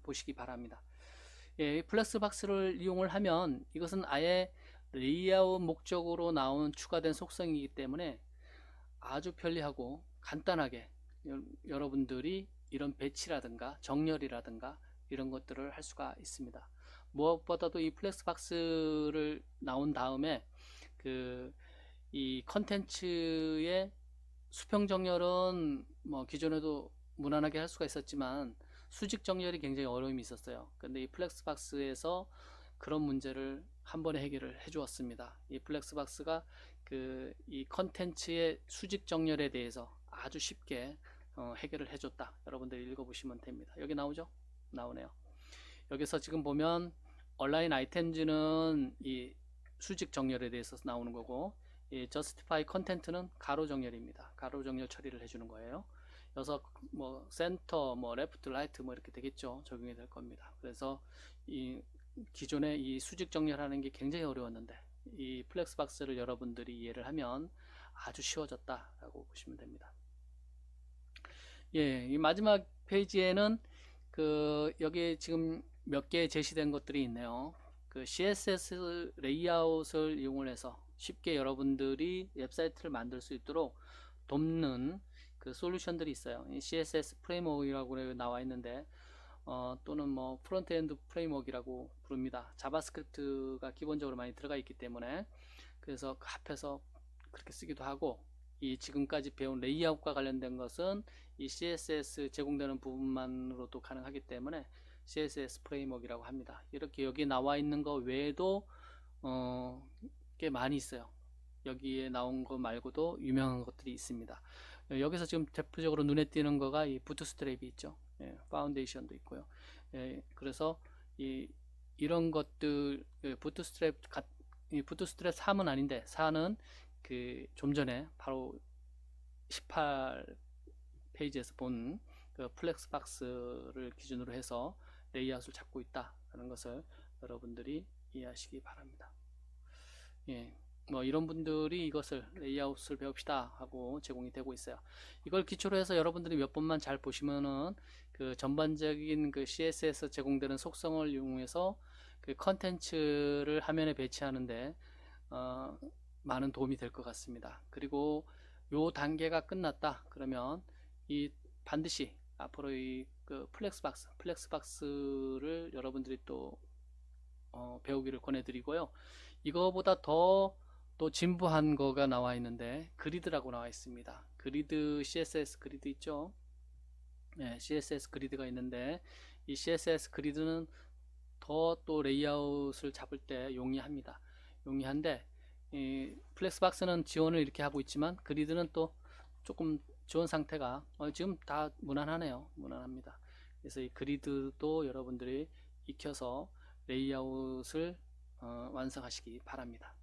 보시기 바랍니다. 이 플렉스박스를 이용을 하면 이것은 아예 레이아웃 목적으로 나온 추가된 속성이기 때문에 아주 편리하고 간단하게 여러분들이 이런 배치라든가 정렬이라든가 이런 것들을 할 수가 있습니다. 무엇보다도 이 플렉스박스를 나온 다음에 이 컨텐츠의 수평 정렬은 뭐 기존에도 무난하게 할 수가 있었지만 수직 정렬이 굉장히 어려움이 있었어요. 근데 이 플렉스박스에서 그런 문제를 한 번에 해결을 해 주었습니다. 이 플렉스박스가 이 컨텐츠의 수직 정렬에 대해서 아주 쉽게 해결을 해줬다. 여러분들 읽어보시면 됩니다. 여기 나오죠? 나오네요. 여기서 지금 보면 온라인 아이템즈는 이 수직 정렬에 대해서 나오는 거고, 이 justify content는 가로 정렬입니다. 가로 정렬 처리를 해주는 거예요. 그래서 뭐 센터, 뭐 레프트, 라이트 뭐 이렇게 되겠죠. 적용이 될 겁니다. 그래서 이 기존에 이 수직 정렬하는 게 굉장히 어려웠는데 이 플렉스박스를 여러분들이 이해를 하면 아주 쉬워졌다라고 보시면 됩니다. 이 마지막 페이지에는 여기 지금 몇 개 제시된 것들이 있네요. CSS 레이아웃을 이용을 해서 쉽게 여러분들이 웹사이트를 만들 수 있도록 돕는 솔루션들이 있어요. 이 CSS 프레임워크라고 나와 있는데 또는 뭐 프론트엔드 프레임워크라고 부릅니다. 자바스크립트가 기본적으로 많이 들어가 있기 때문에 그래서 합해서 그렇게 쓰기도 하고, 이 지금까지 배운 레이아웃과 관련된 것은 이 CSS 제공되는 부분만으로도 가능하기 때문에 CSS 프레임워크라고 합니다. 이렇게 여기 나와 있는 거 외에도 꽤 많이 있어요. 여기에 나온 거 말고도 유명한 것들이 있습니다. 여기서 지금 대표적으로 눈에 띄는 거가 이 부트스트랩이 있죠. 파운데이션도 있고요. 그래서 이런 것들 부트스트랩 3은 아닌데 4는 좀 전에 바로 18페이지에서 본 플렉스박스를 기준으로 해서 레이아웃을 잡고 있다는 것을 여러분들이 이해하시기 바랍니다. 뭐 이런 분들이 이것을 레이아웃을 배웁시다 하고 제공이 되고 있어요. 이걸 기초로 해서 여러분들이 몇 번만 잘 보시면은 전반적인 CSS 제공되는 속성을 이용해서 컨텐츠를 화면에 배치하는데 많은 도움이 될 것 같습니다. 그리고 요 단계가 끝났다 그러면 반드시 앞으로 이 플렉스박스를 여러분들이 또 배우기를 권해드리고요. 이거보다 또 진부한 거가 나와 있는데 그리드라고 나와 있습니다. 그리드, CSS 그리드 있죠? CSS 그리드가 있는데 이 CSS 그리드는 또 레이아웃을 잡을 때 용이한데 이 플렉스박스는 지원을 이렇게 하고 있지만 그리드는 또 조금 지원 상태가 지금 다 무난합니다. 그래서 이 그리드도 여러분들이 익혀서 레이아웃을 완성하시기 바랍니다.